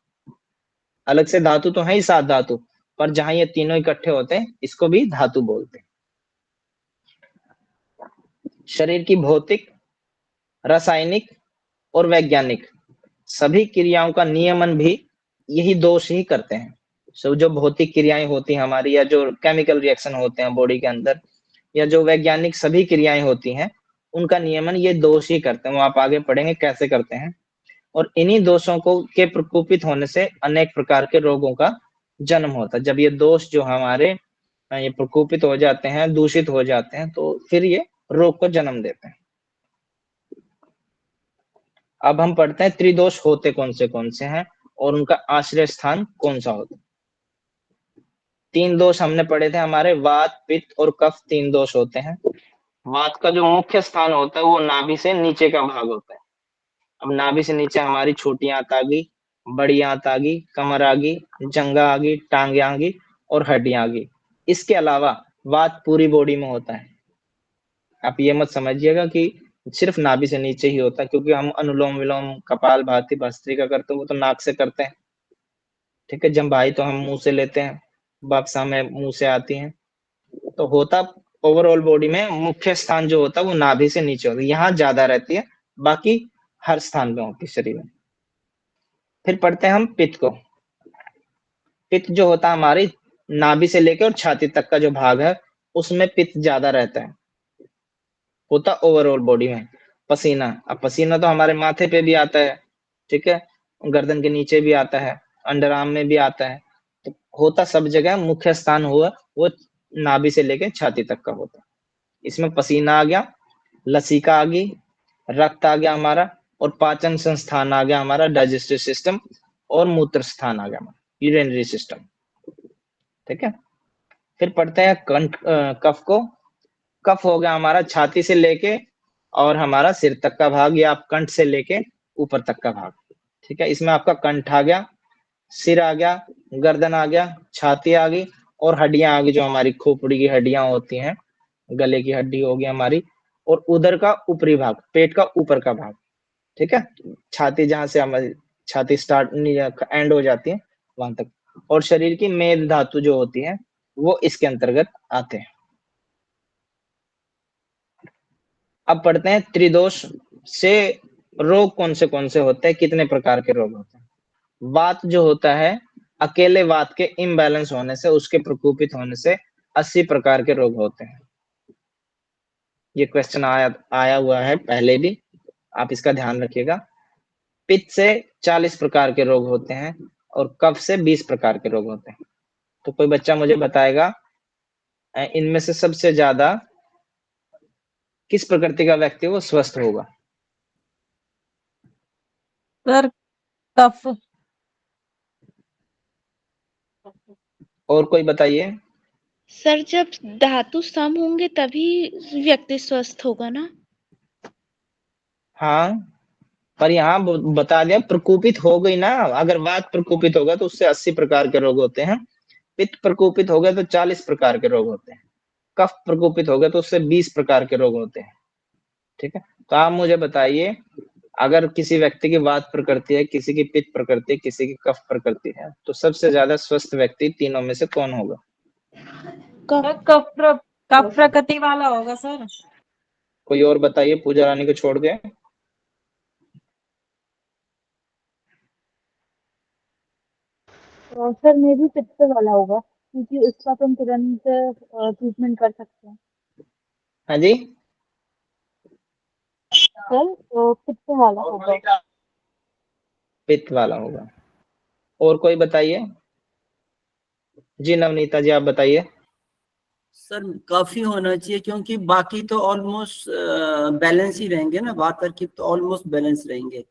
अलग से धातु तो है ही 7 धातु, पर जहां ये तीनों इकट्ठे होते हैं इसको भी धातु बोलते हैं। शरीर की भौतिक, रासायनिक और वैज्ञानिक सभी क्रियाओं का नियमन भी यही दोष ही करते हैं। जो भौतिक क्रियाएं होती हैं हमारी, या जो केमिकल रिएक्शन होते हैं बॉडी के अंदर, या जो वैज्ञानिक सभी क्रियाएं होती हैं, उनका नियमन ये दोष ही करते हैं। वो आप आगे पढ़ेंगे कैसे करते हैं। और इन्हीं दोषों को के प्रकोपित होने से अनेक प्रकार के रोगों का जन्म होता है। जब ये दोष जो हमारे ये प्रकोपित हो जाते हैं, दूषित हो जाते हैं, तो फिर ये रोग को जन्म देते हैं। अब हम पढ़ते हैं त्रिदोष होते कौन से हैं और उनका आश्रय स्थान कौन सा होता है। 3 दोष हमने पढ़े थे हमारे, वात, पित्त और कफ 3 दोष होते हैं। वात का जो मुख्य स्थान होता है वो नाभि से नीचे का भाग होता है। अब नाभि से नीचे हमारी छोटी आंत आ गई, बड़ी आंत आ गई, कमर आ गई, जंघा आ गई, टांगे आ गई और हड्डियां आ गई। इसके अलावा वात पूरी बॉडी में होता है। आप ये मत समझिएगा कि सिर्फ नाभि से नीचे ही होता है, क्योंकि हम अनुलोम विलोम, कपाल भाती, भस्त्रिका करते हैं वो तो नाक से करते हैं, ठीक है। जम्भाई तो हम मुंह से लेते हैं, बक्सा में मुंह से आती हैं। तो होता ओवरऑल बॉडी में मुख्य स्थान जो होता है वो नाभि से नीचे होता है, यहाँ ज्यादा रहती है, बाकी हर स्थान में होती है शरीर में। फिर पढ़ते हैं हम पित्त को। पित्त जो होता है हमारी नाभि से लेकर और छाती तक का जो भाग है उसमें पित्त ज्यादा रहता है, होता ओवरऑल बॉडी में। पसीना, अब पसीना तो हमारे माथे पे भी आता है, ठीक है, गर्दन के नीचे भी आता है, अंडर आर्म में भी आता है, तो होता सब जगह। मुख्य स्थान हुआ वो नाभि से लेकर छाती तक का होता है। इसमें पसीना आ गया, लसीका आ गई, रक्त आ गया हमारा, और पाचन संस्थान आ गया हमारा, डाइजेस्टिव सिस्टम, और मूत्र स्थान आ गया हमारा, यूरिनरी सिस्टम, ठीक है। फिर पढ़ते हैं कफ को। कफ हो गया हमारा छाती से लेके और हमारा सिर तक का भाग, या आप कंठ से लेके ऊपर तक का भाग, ठीक है। इसमें आपका कंठ आ गया, सिर आ गया, गर्दन आ गया, छाती आ गई और हड्डियां आ गई, जो हमारी खोपड़ी की हड्डियां होती हैं, गले की हड्डी होगी हमारी, और उदर का ऊपरी भाग, पेट का ऊपर का भाग, ठीक है। छाती जहां से हमारी छाती स्टार्ट एंड हो जाती है वहां तक, और शरीर की मेद धातु जो होती है वो इसके अंतर्गत आते हैं। अब पढ़ते हैं त्रिदोष से रोग कौन से होते हैं, कितने प्रकार के रोग होते हैं। वात जो होता है अकेले वात के इम्बैलेंस होने से, उसके प्रकोपित होने से 80 प्रकार के रोग होते हैं। ये क्वेश्चन आया हुआ है पहले भी, आप इसका ध्यान रखिएगा। पित्त से 40 प्रकार के रोग होते हैं और कफ से 20 प्रकार के रोग होते हैं। तो कोई बच्चा मुझे बताएगा इनमें से सबसे ज्यादा किस प्रकृति का व्यक्ति वो स्वस्थ होगा? सर कफ। और कोई बताइए। सर जब धातु सम होंगे तभी व्यक्ति स्वस्थ होगा ना? हाँ, पर यहाँ बता दिया प्रकोपित हो गई ना। अगर वात प्रकोपित होगा तो उससे 80 प्रकार के रोग होते हैं, पित्त प्रकोपित हो गया तो 40 प्रकार के रोग होते हैं, कफ प्रकोपित हो गया तो उससे 20 प्रकार के रोग होते हैं। ठीक है, तो आप मुझे बताइए, अगर किसी व्यक्ति की वात प्रकृति है, किसी की पित्त प्रकृति, किसी की कफ प्रकृति है, तो सबसे ज्यादा स्वस्थ व्यक्ति तीनों में से कौन होगा? कफ प्रकृति वाला होगा सर। कोई और बताइए, पूजा रानी को छोड़ के। सर मे भी पित्त वाला होगा, क्योंकि उसका तो हम तुरंत ट्रीटमेंट कर सकते हैं। हाँ जी, सर तो पित्त वाला होगा। पित्त वाला होगा। और कोई बताइए। जी नवनीता जी, आप बताइए। सर काफी होना चाहिए, क्योंकि बाकी तो ऑलमोस्ट बैलेंस ही रहेंगे ना, वात और पित्त तो ऑलमोस्ट बैलेंस रहेंगे।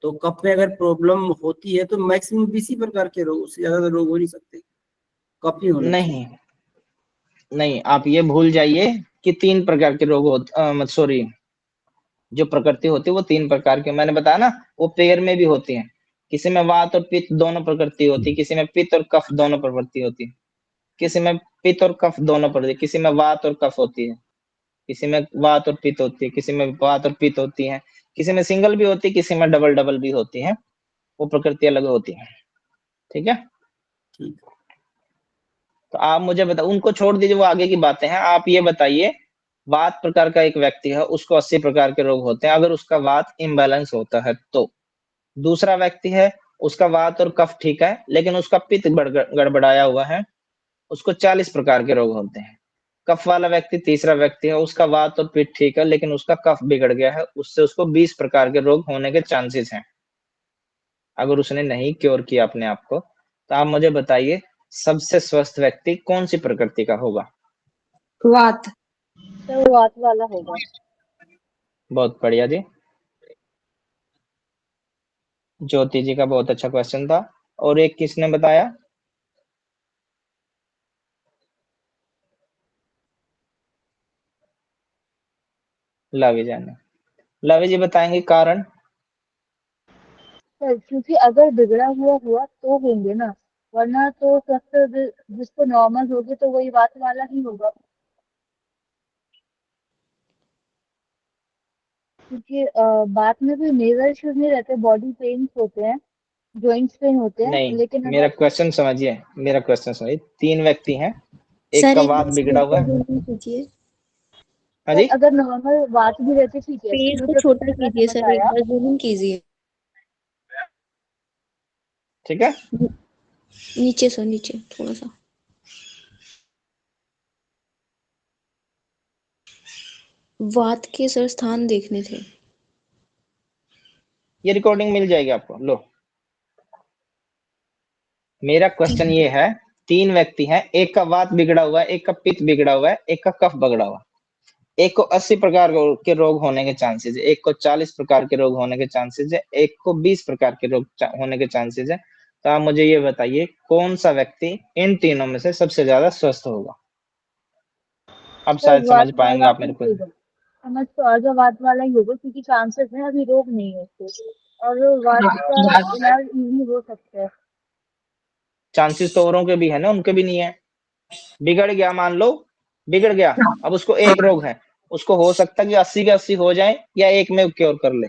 तो कफ में अगर प्रॉब्लम होती है तो मैक्सिमम 20 प्रकार के रोग, उससे ज्यादा रोग हो नहीं सकते। काफी होना चाहिए। नहीं, आप ये भूल जाइए कि 3 प्रकार के रोग होते, सॉरी, जो प्रकृति होती है वो 3 प्रकार की, मैंने बताया ना, वो पेयर में भी होती है। किसी में वात और पित्त दोनों प्रकृति होती है, किसी में पित्त और कफ दोनों प्रवृत्ति होती है, किसी में पित्त और कफ दोनों प्रवृत्ति, किसी में वात और कफ होती है, किसी में वात और पित्त होती है, किसी में वात और पित्त होती है, किसी में सिंगल भी होती है, किसी में डबल डबल भी होती है। वो प्रकृति अलग होती है। ठीक है, ठीक। तो आप मुझे बताओ, उनको छोड़ दीजिए, वो आगे की बातें हैं। आप ये बताइए, वात प्रकार का एक व्यक्ति है, उसको 80 प्रकार के रोग होते हैं अगर उसका वात इम्बैलेंस होता है तो। दूसरा व्यक्ति है, उसका वात और कफ ठीक है लेकिन उसका पित्त गड़बड़ाया हुआ है, उसको 40 प्रकार के रोग होते हैं। कफ वाला व्यक्ति तीसरा व्यक्ति है, उसका वात और पित्त ठीक है लेकिन उसका कफ बिगड़ गया है, उससे उसको 20 प्रकार के रोग होने के चांसेस हैं, अगर उसने नहीं क्योर किया अपने आप को। तो आप मुझे बताइए, सबसे स्वस्थ व्यक्ति कौन सी प्रकृति का होगा? वात। सर वात वाला होगा। बहुत बढ़िया जी, ज्योति जी का बहुत अच्छा क्वेश्चन था। और एक किसने बताया? लावी जाने। लावी जी बताएंगे कारण। सर क्योंकि अगर बिगड़ा हुआ हुआ तो होंगे ना, वरना तो स्वस्थ जिसको नॉर्मल होगी तो वही वात वाला ही होगा। क्योंकि बात में भी मेजर इश्यूज नहीं रहते, बॉडी पेन्स होते हैं, जॉइंट्स पेन होते हैं, नहीं, लेकिन मेरा अगर क्वेश्चन समझिए, मेरा क्वेश्चन समझिए। 3 व्यक्ति हैं, एक का वात बिगड़ा हुआ है। हाँ जी, अगर नॉर्मल बात भी रहती ठीक है, पेज शुरू को से छोटा कितना कीजिए समझ सर, एक आया। बार जूम कीजिए ठीक है। नीचे सर, नीचे थोड़ा सा। वात के सर स्थान देखने थे। ये रिकॉर्डिंग मिल जाएगी आपको, लो। मेरा क्वेश्चन ये है, 3 व्यक्ति हैं, एक का वात बिगड़ा हुआ है, एक का पित्त बिगड़ा हुआ है, एक का कफ बिगड़ा हुआ है। एक को 80 प्रकार के रोग होने के चांसेस है, एक को 40 प्रकार के रोग होने के चांसेस है, एक को 20 प्रकार के रोग होने के चांसेस है। तो आप मुझे ये बताइए, कौन सा व्यक्ति इन तीनों में से सबसे ज्यादा स्वस्थ होगा? अब सर शायद समझ वात पाएंगे वाला आप ही मेरे को। होगा, समझ तो आ गया, वात वाला ही होगा क्योंकि चांसेस है, अभी रोग नहीं है उसको, और वात का इलाज इजी हो सकता है। चांसेस तो औरों के भी है ना, उनके भी नहीं है। बिगड़ गया, मान लो बिगड़ गया, अब उसको एक रोग है, उसको हो सकता है कि 80 के 80 हो जाए या एक में क्योर कर ले।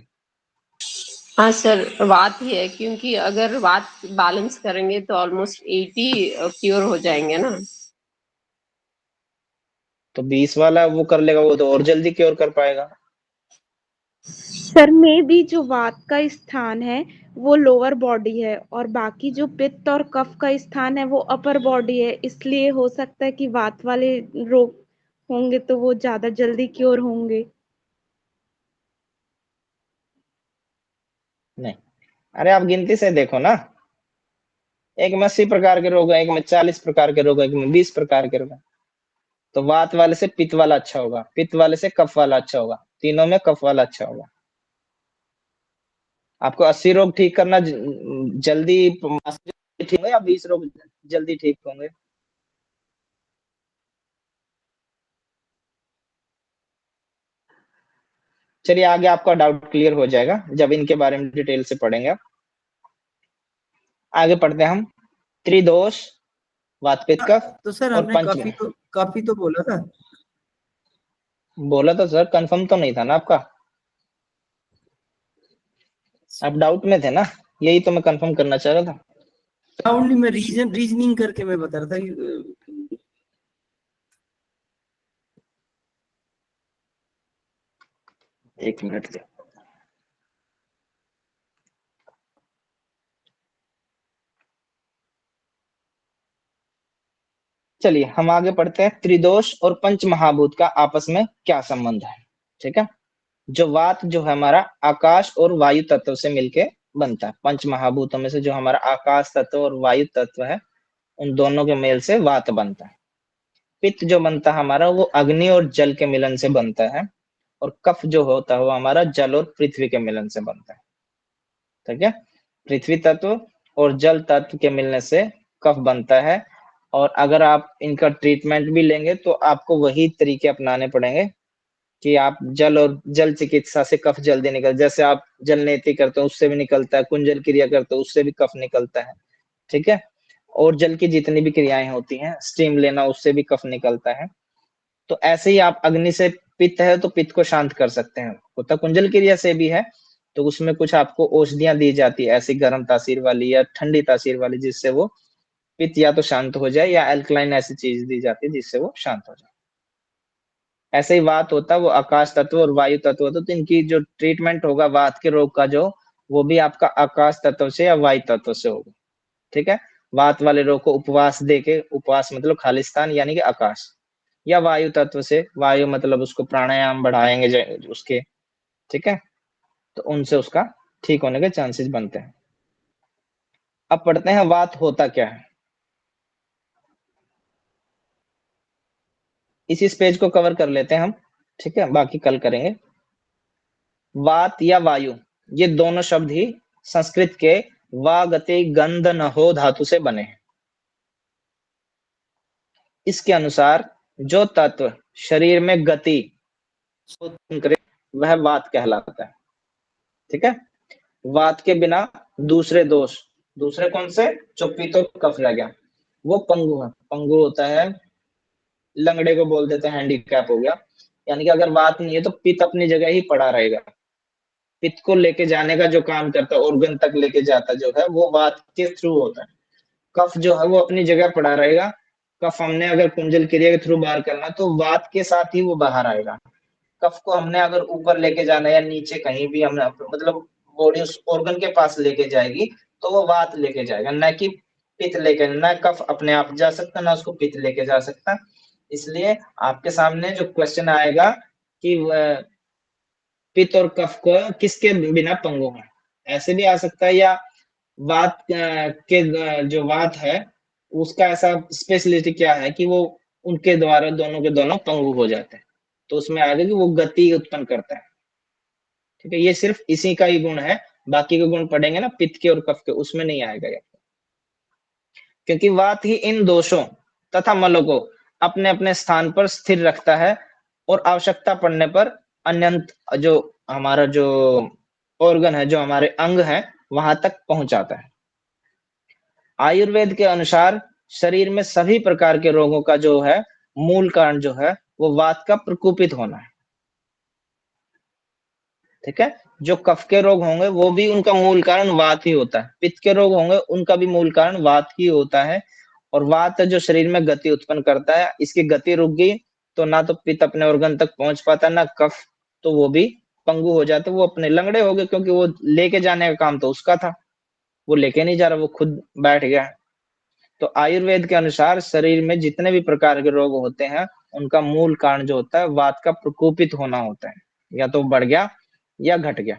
हाँ सर, बात ही है, क्योंकि अगर बात बैलेंस करेंगे तो ऑलमोस्ट 80 क्योर हो जाएंगे ना। तो 20 वाला वो कर लेगा, वो तो और जल्दी क्योर कर पाएगा। सर में भी जो वात का स्थान है वो लोअर बॉडी है और बाकी जो पित्त और कफ का स्थान है वो अपर बॉडी है, इसलिए हो सकता है कि वात वाले रोग होंगे तो वो ज्यादा जल्दी क्योर होंगे। नहीं, अरे आप गिनती से देखो ना, एक में 80 प्रकार के रोग है, एक में 40 प्रकार के रोग है, एक में 20 प्रकार के रोग है। तो वात वाले से पित्त वाला अच्छा होगा, पित्त वाले से कफ वाला अच्छा होगा, तीनों में कफ वाला अच्छा होगा। आपको 80 रोग ठीक करना जल्दी ठीक होंगे या 20 रोग जल्दी ठीक होंगे? चलिए आगे आपका डाउट क्लियर हो जाएगा जब इनके बारे में डिटेल से पढ़ेंगे। आप आगे पढ़ते हैं हम त्रिदोष, वात पित्त कफ तो सर और हमने पंचम। काफी तो बोला था। बोला तो सर, कंफर्म तो नहीं था ना आपका, आप डाउट में थे ना, यही तो मैं कंफर्म करना चाह रहा था। ओनली मैं रीजनिंग करके मैं बता रहा था कि एक मिनट से चलिए हम आगे पढ़ते हैं। त्रिदोष और पंच महाभूत का आपस में क्या संबंध है? ठीक है, जो वात जो है हमारा आकाश और वायु तत्व से मिलके बनता है। पंच महाभूतों में से जो हमारा आकाश तत्व और वायु तत्व है, उन दोनों के मेल से वात बनता है। पित्त जो बनता है हमारा, वो अग्नि और जल के मिलन से बनता है। और कफ जो होता है वो हमारा जल और पृथ्वी के मिलन से बनता है। ठीक है, पृथ्वी तत्व और जल तत्व के मिलने से कफ बनता है। और अगर आप इनका ट्रीटमेंट भी लेंगे तो आपको वही तरीके अपनाने पड़ेंगे कि आप जल चिकित्सा से कफ जल्दी निकल, जैसे आप जल नेति करते हो उससे भी निकलता है, कुंजल क्रिया करते हो उससे भी कफ निकलता है। ठीक है, और जल की जितनी भी क्रियाएं होती हैं, स्टीम लेना, उससे भी कफ निकलता है। तो ऐसे ही आप अग्नि से पित्त है तो पित्त को शांत कर सकते हैं, होता कुंजल क्रिया से भी है, तो उसमें कुछ आपको औषधियां दी जाती है ऐसी गर्म तासीर वाली या ठंडी तासीर वाली, जिससे वो पित्त या तो शांत हो जाए, या एल्कलाइन ऐसी चीज दी जाती है जिससे वो शांत हो जाए। ऐसे ही वात होता है, वो आकाश तत्व और वायु तत्व होता है, तो इनकी जो ट्रीटमेंट होगा वात के रोग का, जो वो भी आपका आकाश तत्व से या वायु तत्व से होगा। ठीक है, वात वाले रोग को उपवास देके, उपवास मतलब खालिस्तान यानी कि आकाश, या वायु तत्व से, वायु मतलब उसको प्राणायाम बढ़ाएंगे उसके। ठीक है, तो उनसे उसका ठीक होने के चांसेस बनते हैं। अब पढ़ते हैं वात होता क्या है। इस पेज को कवर कर लेते हैं हम, ठीक है, बाकी कल करेंगे। वात या वायु, ये दोनों शब्द ही संस्कृत के वा गति गंध नहो धातु से बने हैं। इसके अनुसार जो तत्व शरीर में गति उत्पन्न करे वह वात कहलाता है। ठीक है, वात के बिना दूसरे दोष, दूसरे कौन से, जो पित्त और कफ रह गया, वो पंगु है। पंगु होता है, लंगड़े को बोल देते हैं, हैंडीकैप हो गया। यानी कि अगर वात नहीं है तो पित्त अपनी जगह ही पड़ा रहेगा। पित्त को लेके जाने का जो काम करता है, ऑर्गन तक लेके जाता जो है, वो वात के थ्रू होता है। कफ जो है वो अपनी जगह पड़ा रहेगा। कफ हमने अगर कुंजल क्रिया के थ्रू बाहर करना तो वात के साथ ही वो बाहर आएगा। कफ को हमने अगर ऊपर लेके जाना या नीचे कहीं भी हमने मतलब बॉडी उस ऑर्गन के पास लेके जाएगी तो वो वात लेके जाएगा, न कि पित्त लेके। न कफ अपने आप जा सकता, ना उसको पित्त लेके जा सकता। इसलिए आपके सामने जो क्वेश्चन आएगा कि पित्त और कफ को किसके बिना पंगु है, ऐसे भी आ सकता है, या वात के जो वात है उसका ऐसा स्पेशलिटी क्या है कि वो उनके द्वारा दोनों के दोनों पंगु हो जाते हैं, तो उसमें आगे कि वो गति उत्पन्न करता है। ठीक है, ये सिर्फ इसी का ही गुण है, बाकी के गुण पढ़ेंगे ना पित्त के और कफ के, उसमें नहीं आएगा ये। क्योंकि वात ही इन दोषों तथा मलों को अपने अपने स्थान पर स्थिर रखता है और आवश्यकता पड़ने पर अन्यंत जो हमारा जो ऑर्गन है, जो हमारे अंग है, वहां तक पहुंचाता है। आयुर्वेद के अनुसार शरीर में सभी प्रकार के रोगों का जो है मूल कारण जो है वो वात का प्रकोपित होना है। ठीक है, जो कफ के रोग होंगे वो भी उनका मूल कारण वात ही होता है। पित्त के रोग होंगे उनका भी मूल कारण वात ही होता है। और वात जो शरीर में गति उत्पन्न करता है, इसकी गति रुक गई तो ना तो पित्त अपने ऑर्गन तक पहुंच पाता, ना कफ, तो वो भी पंगु हो जाते, वो अपने लंगड़े हो गए, क्योंकि वो लेके जाने का काम तो उसका था। वो लेके नहीं जा रहा, वो खुद बैठ गया है। तो आयुर्वेद के अनुसार शरीर में जितने भी प्रकार के रोग होते हैं, उनका मूल कारण जो होता है वात का प्रकोपित होना होता है, या तो बढ़ गया या घट गया।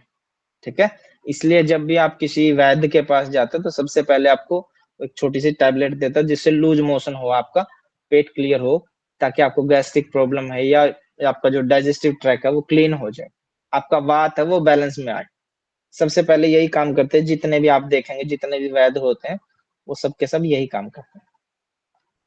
ठीक है, इसलिए जब भी आप किसी वैद्य के पास जाते हो तो सबसे पहले आपको एक छोटी सी टैबलेट देता है जिससे लूज मोशन हो, आपका पेट क्लियर हो, ताकि आपको गैस्ट्रिक प्रॉब्लम है या आपका जो डाइजेस्टिव ट्रैक है वो क्लीन हो जाए, आपका वात है वो बैलेंस में आए। सबसे पहले यही काम करते हैं, जितने भी आप देखेंगे जितने भी वैद्य होते हैं वो सब के सब यही काम करते हैं।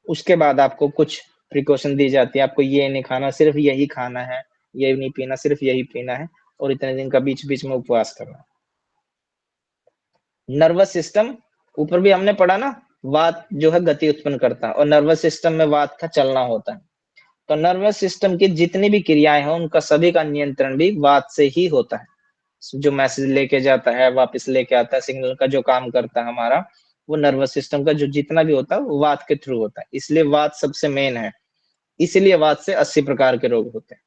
उसके बाद आपको कुछ प्रिकॉशन दी जाती है, आपको ये नहीं खाना, सिर्फ यही खाना है, ये नहीं पीना, सिर्फ यही पीना है, और इतने दिन का बीच बीच में उपवास करना। नर्वस सिस्टम, ऊपर भी हमने पढ़ा ना, वात जो है गति उत्पन्न करता है और नर्वस सिस्टम में वात का चलना होता है। तो नर्वस सिस्टम की जितनी भी क्रियाएं हैं उनका सभी का नियंत्रण भी वात से ही होता है। जो मैसेज लेके जाता है वापस लेके आता है, सिग्नल का जो काम करता है हमारा, वो नर्वस सिस्टम का जो जितना भी होता है वो वात के थ्रू होता है। इसलिए वात सबसे मेन है, इसलिए वात से 80 प्रकार के रोग होते हैं।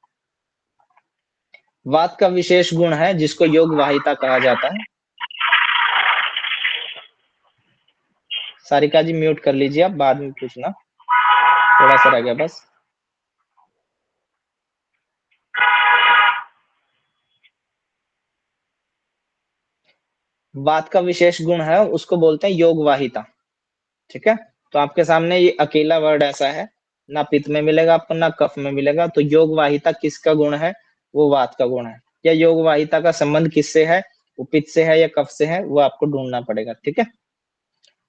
वात का विशेष गुण है जिसको योग वाहिता कहा जाता है। सारिका जी म्यूट कर लीजिए, आप बाद में पूछना, थोड़ा सा रह गया बस। वात का विशेष गुण है उसको बोलते हैं योग वाहिता। ठीक है, तो आपके सामने ये अकेला वर्ड ऐसा है, ना पित्त में मिलेगा आपको ना कफ में मिलेगा। तो योग वाहिता किसका गुण है? वो वात का गुण है। या योग वाहिता का संबंध किससे है? वो पित्त से है या कफ से है, वो आपको ढूंढना पड़ेगा। ठीक है,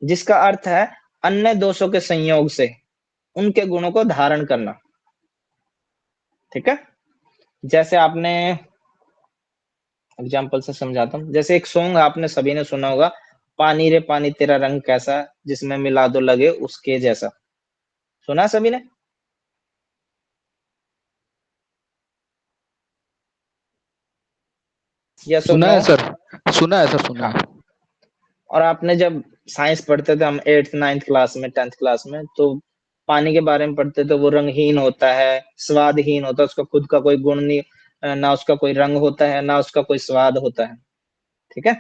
जिसका अर्थ है अन्य दोषों के संयोग से उनके गुणों को धारण करना। ठीक है, जैसे आपने एग्जाम्पल से समझाता हूँ, जैसे एक सॉन्ग आपने सभी ने सुना होगा, पानी रे पानी तेरा रंग कैसा, जिसमें मिला दो लगे उसके जैसा। सुना सभी ने? यस और सुना नो? है सर, सुना है सर, सुना हाँ, है। और आपने जब साइंस पढ़ते थे हम 8th 9th क्लास में 10th क्लास में, तो पानी के बारे में पढ़ते थे, वो रंगहीन होता है, स्वादहीन होता है, उसका खुद का कोई गुण नहीं, ना उसका कोई रंग होता है ना उसका कोई स्वाद होता है। ठीक है,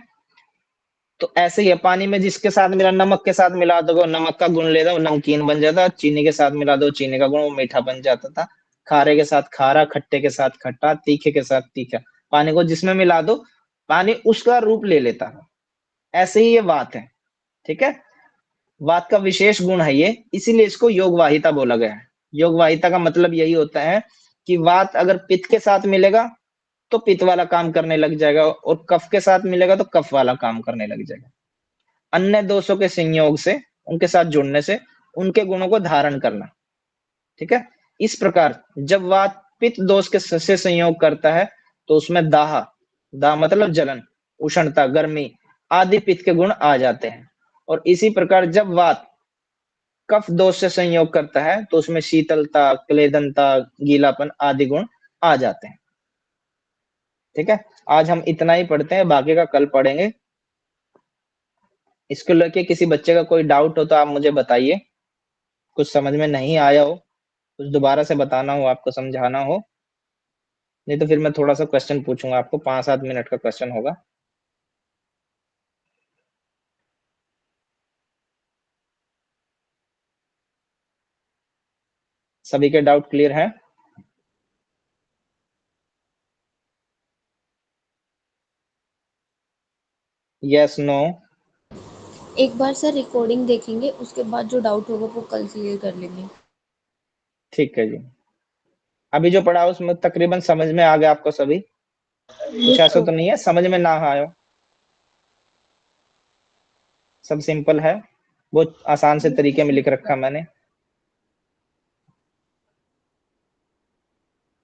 तो ऐसे ही है, पानी में जिसके साथ मिला, नमक के साथ मिला दो वो नमक का गुण लेता, वो नमकीन बन जाता, चीनी के साथ मिला दो चीनी का गुण, वो मीठा बन जाता था, खारे के साथ खारा, खट्टे के साथ खट्टा, तीखे के साथ तीखा। पानी को जिसमें मिला दो पानी उसका रूप ले लेता है। ऐसे ही ये बात है। ठीक है, वात का विशेष गुण है ये, इसीलिए इसको योग वाहिता बोला गया है। योग वाहिता का मतलब यही होता है कि वात अगर पित्त के साथ मिलेगा तो पित्त वाला काम करने लग जाएगा, और कफ के साथ मिलेगा तो कफ वाला काम करने लग जाएगा। अन्य दोषों के संयोग से, उनके साथ जुड़ने से उनके गुणों को धारण करना। ठीक है, इस प्रकार जब वात पित्त दोष के से संयोग करता है तो उसमें दाह, दाह मतलब जलन, उष्णता, गर्मी आदि पित्त के गुण आ जाते हैं। और इसी प्रकार जब वात कफ दोष से संयोग करता है तो उसमें शीतलता, क्लेदनता, गीलापन आदि गुण आ जाते हैं। ठीक है, आज हम इतना ही पढ़ते हैं, बाकी का कल पढ़ेंगे। इसको लेके किसी बच्चे का कोई डाउट हो तो आप मुझे बताइए, कुछ समझ में नहीं आया हो, कुछ दोबारा से बताना हो, आपको समझाना हो, नहीं तो फिर मैं थोड़ा सा क्वेश्चन पूछूंगा आपको, 5-7 मिनट का क्वेश्चन होगा। सभी के डाउट क्लियर है? Yes no? एक बार सर रिकॉर्डिंग देखेंगे, उसके बाद जो डाउट होगा वो कल क्लियर कर लेंगे। ठीक है जी, अभी जो पढ़ा उसमें तकरीबन समझ में आ गया आपको सभी? कुछ ऐसा तो नहीं है समझ में ना आया हो? सब सिंपल है, बहुत आसान से तरीके में लिख रखा मैंने।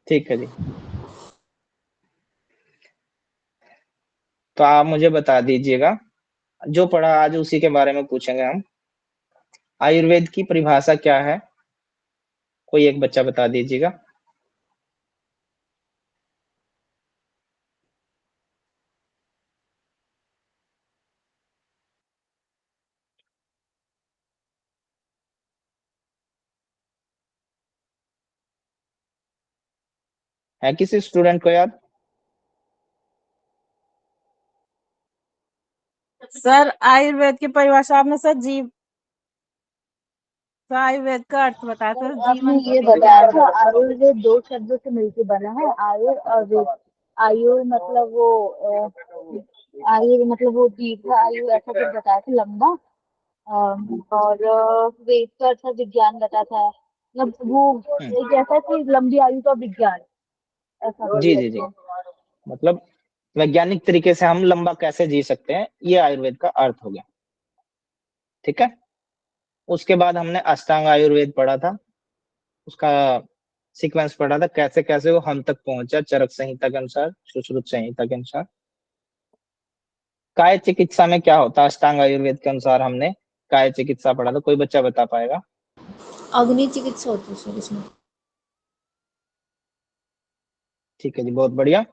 ठीक है जी, तो आप मुझे बता दीजिएगा, जो पढ़ा आज उसी के बारे में पूछेंगे हम। आयुर्वेद की परिभाषा क्या है? कोई एक बच्चा बता दीजिएगा। है किसी स्टूडेंट को याद? सर आयुर्वेद की परिभाषा आपने सर जीव, तो आयुर्वेद का अर्थ बताया सर, आपने जीवन ये बताया था आयुर्वेद 2 शब्दों से मिलकर बना है, आयु और वेद। आयु मतलब वो आयु मतलब वो दीर्घ आयु ऐसा कुछ बताया था, लंबा। और वेद का अर्थ विज्ञान बताया था, मतलब वो एक ऐसा कि लंबी आयु का विज्ञान, ऐसा जी बोल जी सकते जी, हैं। मतलब वैज्ञानिक तरीके से हम लंबा कैसे जी सकते हैं, ये आयुर्वेद का अर्थ हो गया। ठीक है, उसके बाद हमने अष्टांग आयुर्वेद पढ़ा था, उसका सीक्वेंस पढ़ा था, कैसे कैसे वो हम तक पहुंचा चरक संहिता के अनुसार, सुश्रुत संहिता के अनुसार। काय चिकित्सा में क्या होता है अष्टांग आयुर्वेद के अनुसार, हमने काय चिकित्सा पढ़ा था, कोई बच्चा बता पाएगा? अग्नि चिकित्सा होती है सर इसमें। ठीक है जी, बहुत बढ़िया।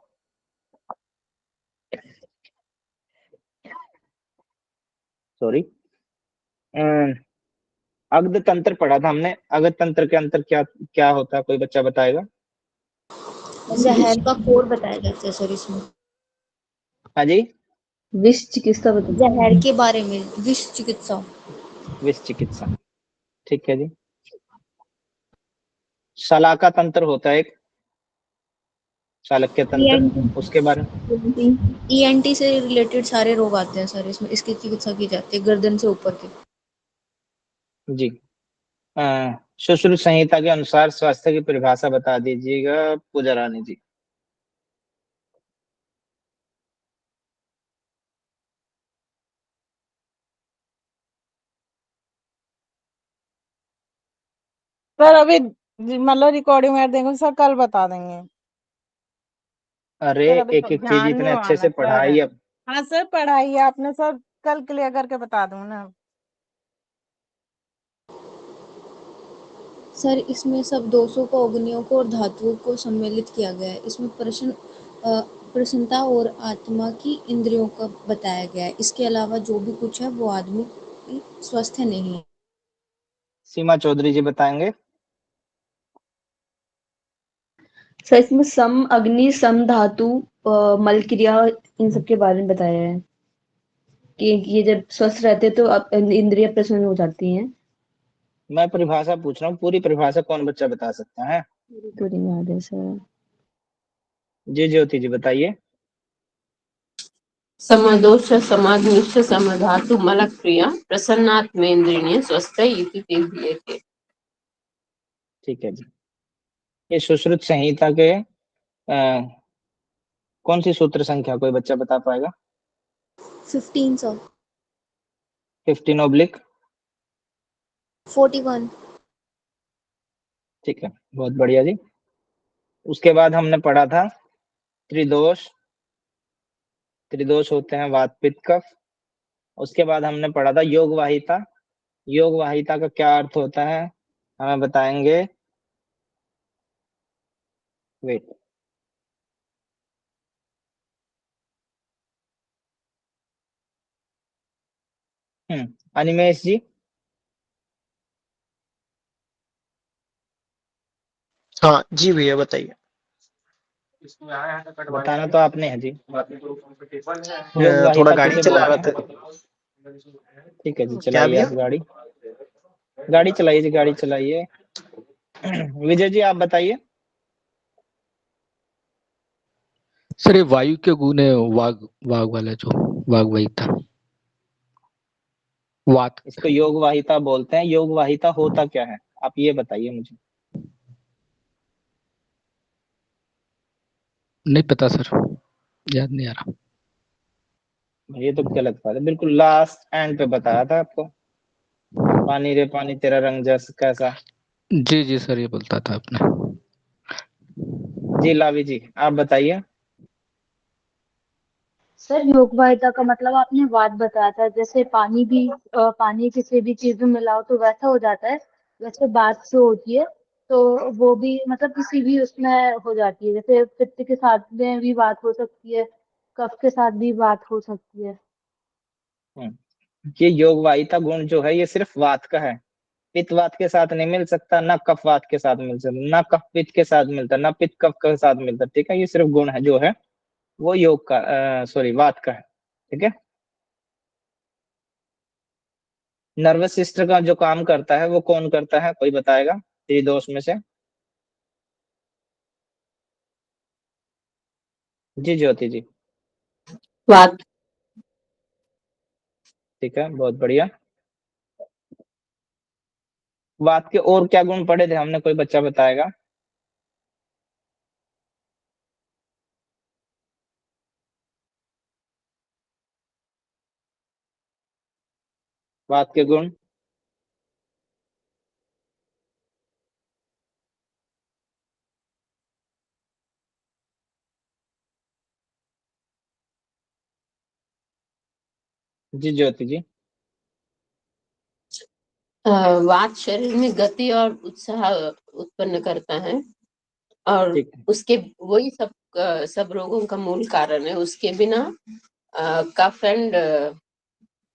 सॉरी, अग्ध तंत्र पढ़ा था हमने, अग्ध तंत्र के अंतर क्या क्या होता है, कोई बच्चा बताएगा? जहर का कोर बताया जाता है सर इसमें। हाँ जी, विष चिकित्सा बताइए। जहर के बारे में, विष चिकित्सा। विष चिकित्सा, ठीक है जी। शलाका तंत्र होता है एक, चालक्य तंत्र, उसके बारे में। ईएनटी से रिलेटेड सारे रोग आते हैं सर इसमें, इसकी चिकित्सा की जाती है गर्दन से ऊपर की। जी, सुश्रुत संहिता के अनुसार स्वास्थ्य की परिभाषा बता दीजिएगा पूजा रानी जी। सर अभी मतलब रिकॉर्डिंग में देंगे सर, कल बता देंगे अरे सर, अभी एक तो एक चीज ध्यान इतने नहीं अच्छे माना से सर। पढ़ाई अब। हाँ सर पढ़ाई है आपने सर, कल क्लियर करके बता दूँ ना। सर इसमें सब 200 को अग्नियों को और धातुओं को सम्मिलित किया गया है। इसमें प्रसन्नता और आत्मा की इंद्रियों का बताया गया है। इसके अलावा जो भी कुछ है वो आदमी स्वस्थ नहीं है। सीमा चौधरी जी बताएंगे। सर इसमें सम अग्नि, सम धातु, मल क्रिया, इन सब के बारे में बताया है कि ये जब स्वस्थ रहते हैं तो इंद्रियां प्रसन्न हो जाती हैं। मैं परिभाषा पूछ रहा हूँ, पूरी परिभाषा कौन बच्चा बता सकता है? तो नहीं याद है सर। जी ज्योति जी बताइए। समदोष समाग्निश्च समधातु मलक्रिया प्रसन्नात्मेन्द्रिय स्वस्थ इति ते ध्येते। ठीक है जी, ये सुश्रुत संहिता के कौन सी सूत्र संख्या, कोई बच्चा बता पाएगा? 15 सर। 15/41। 41। ठीक है, बहुत बढ़िया जी। उसके बाद हमने पढ़ा था त्रिदोष, त्रिदोष होते हैं वात पित्त कफ। उसके बाद हमने पढ़ा था योग वाहिता, योग वाहिता का क्या अर्थ होता है हमें बताएंगे? वेट, अनिमेश जी। हाँ जी भैया बताइए। बताना तो आपने है जी, योग थोड़ा वाहिता गाड़ी किसे चला रहा बोलते था। हैं? ठीक है जी, क्या चलाइए भैया? आप गाड़ी, गाड़ी चलाइए जी, गाड़ी चलाइए। विजय जी आप बताइए। सर ये वायु के गुण है, वाग वाग वाला जो वाग वही था, वात। इसको योग वाहिता बोलते हैं। योग वाहिता होता क्या है, आप ये बताइए मुझे। नहीं पता सर, याद नहीं आ रहा। ये तो गलत बात है, बिल्कुल लास्ट एंड पे बताया था आपको। पानी रे पानी तेरा रंग जैसा कैसा। जी जी सर, ये बोलता था आपने। जी लावी जी आप बताइए। सर योग वाहिता का मतलब आपने वात बताया था, जैसे पानी भी पानी किसी भी चीज में मिलाओ तो वैसा हो जाता है, वैसे बात जो होती है तो वो भी मतलब किसी भी उसमें हो जाती है, जैसे पित्त के साथ में भी बात हो सकती है, कफ के साथ भी बात हो सकती है। ये योग वाहिता गुण जो है ये सिर्फ वात का है, पित्त वात के साथ नहीं मिल सकता, ना कफ वात के साथ मिल सकता, ना कफ पित्त के साथ मिलता, ना पित्त कफ के साथ मिलता। ठीक है, ये सिर्फ गुण है जो है वो योग का सॉरी वात का है। ठीक है, नर्वस सिस्टम का जो काम करता है वो कौन करता है, कोई बताएगा त्रिदोष में से? जी ज्योति जी। वात। ठीक है, बहुत बढ़िया। वात के और क्या गुण पढ़े थे हमने, कोई बच्चा बताएगा? वात के गुण? जी ज्योति जी। वात शरीर में गति और उत्साह उत्पन्न करता है और ठीक है। उसके वही सब रोगों का मूल कारण है। उसके बिना कफ एंड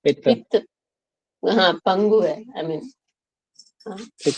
पित्त। पित्त हाँ पंगु है, आई मीन। ठीक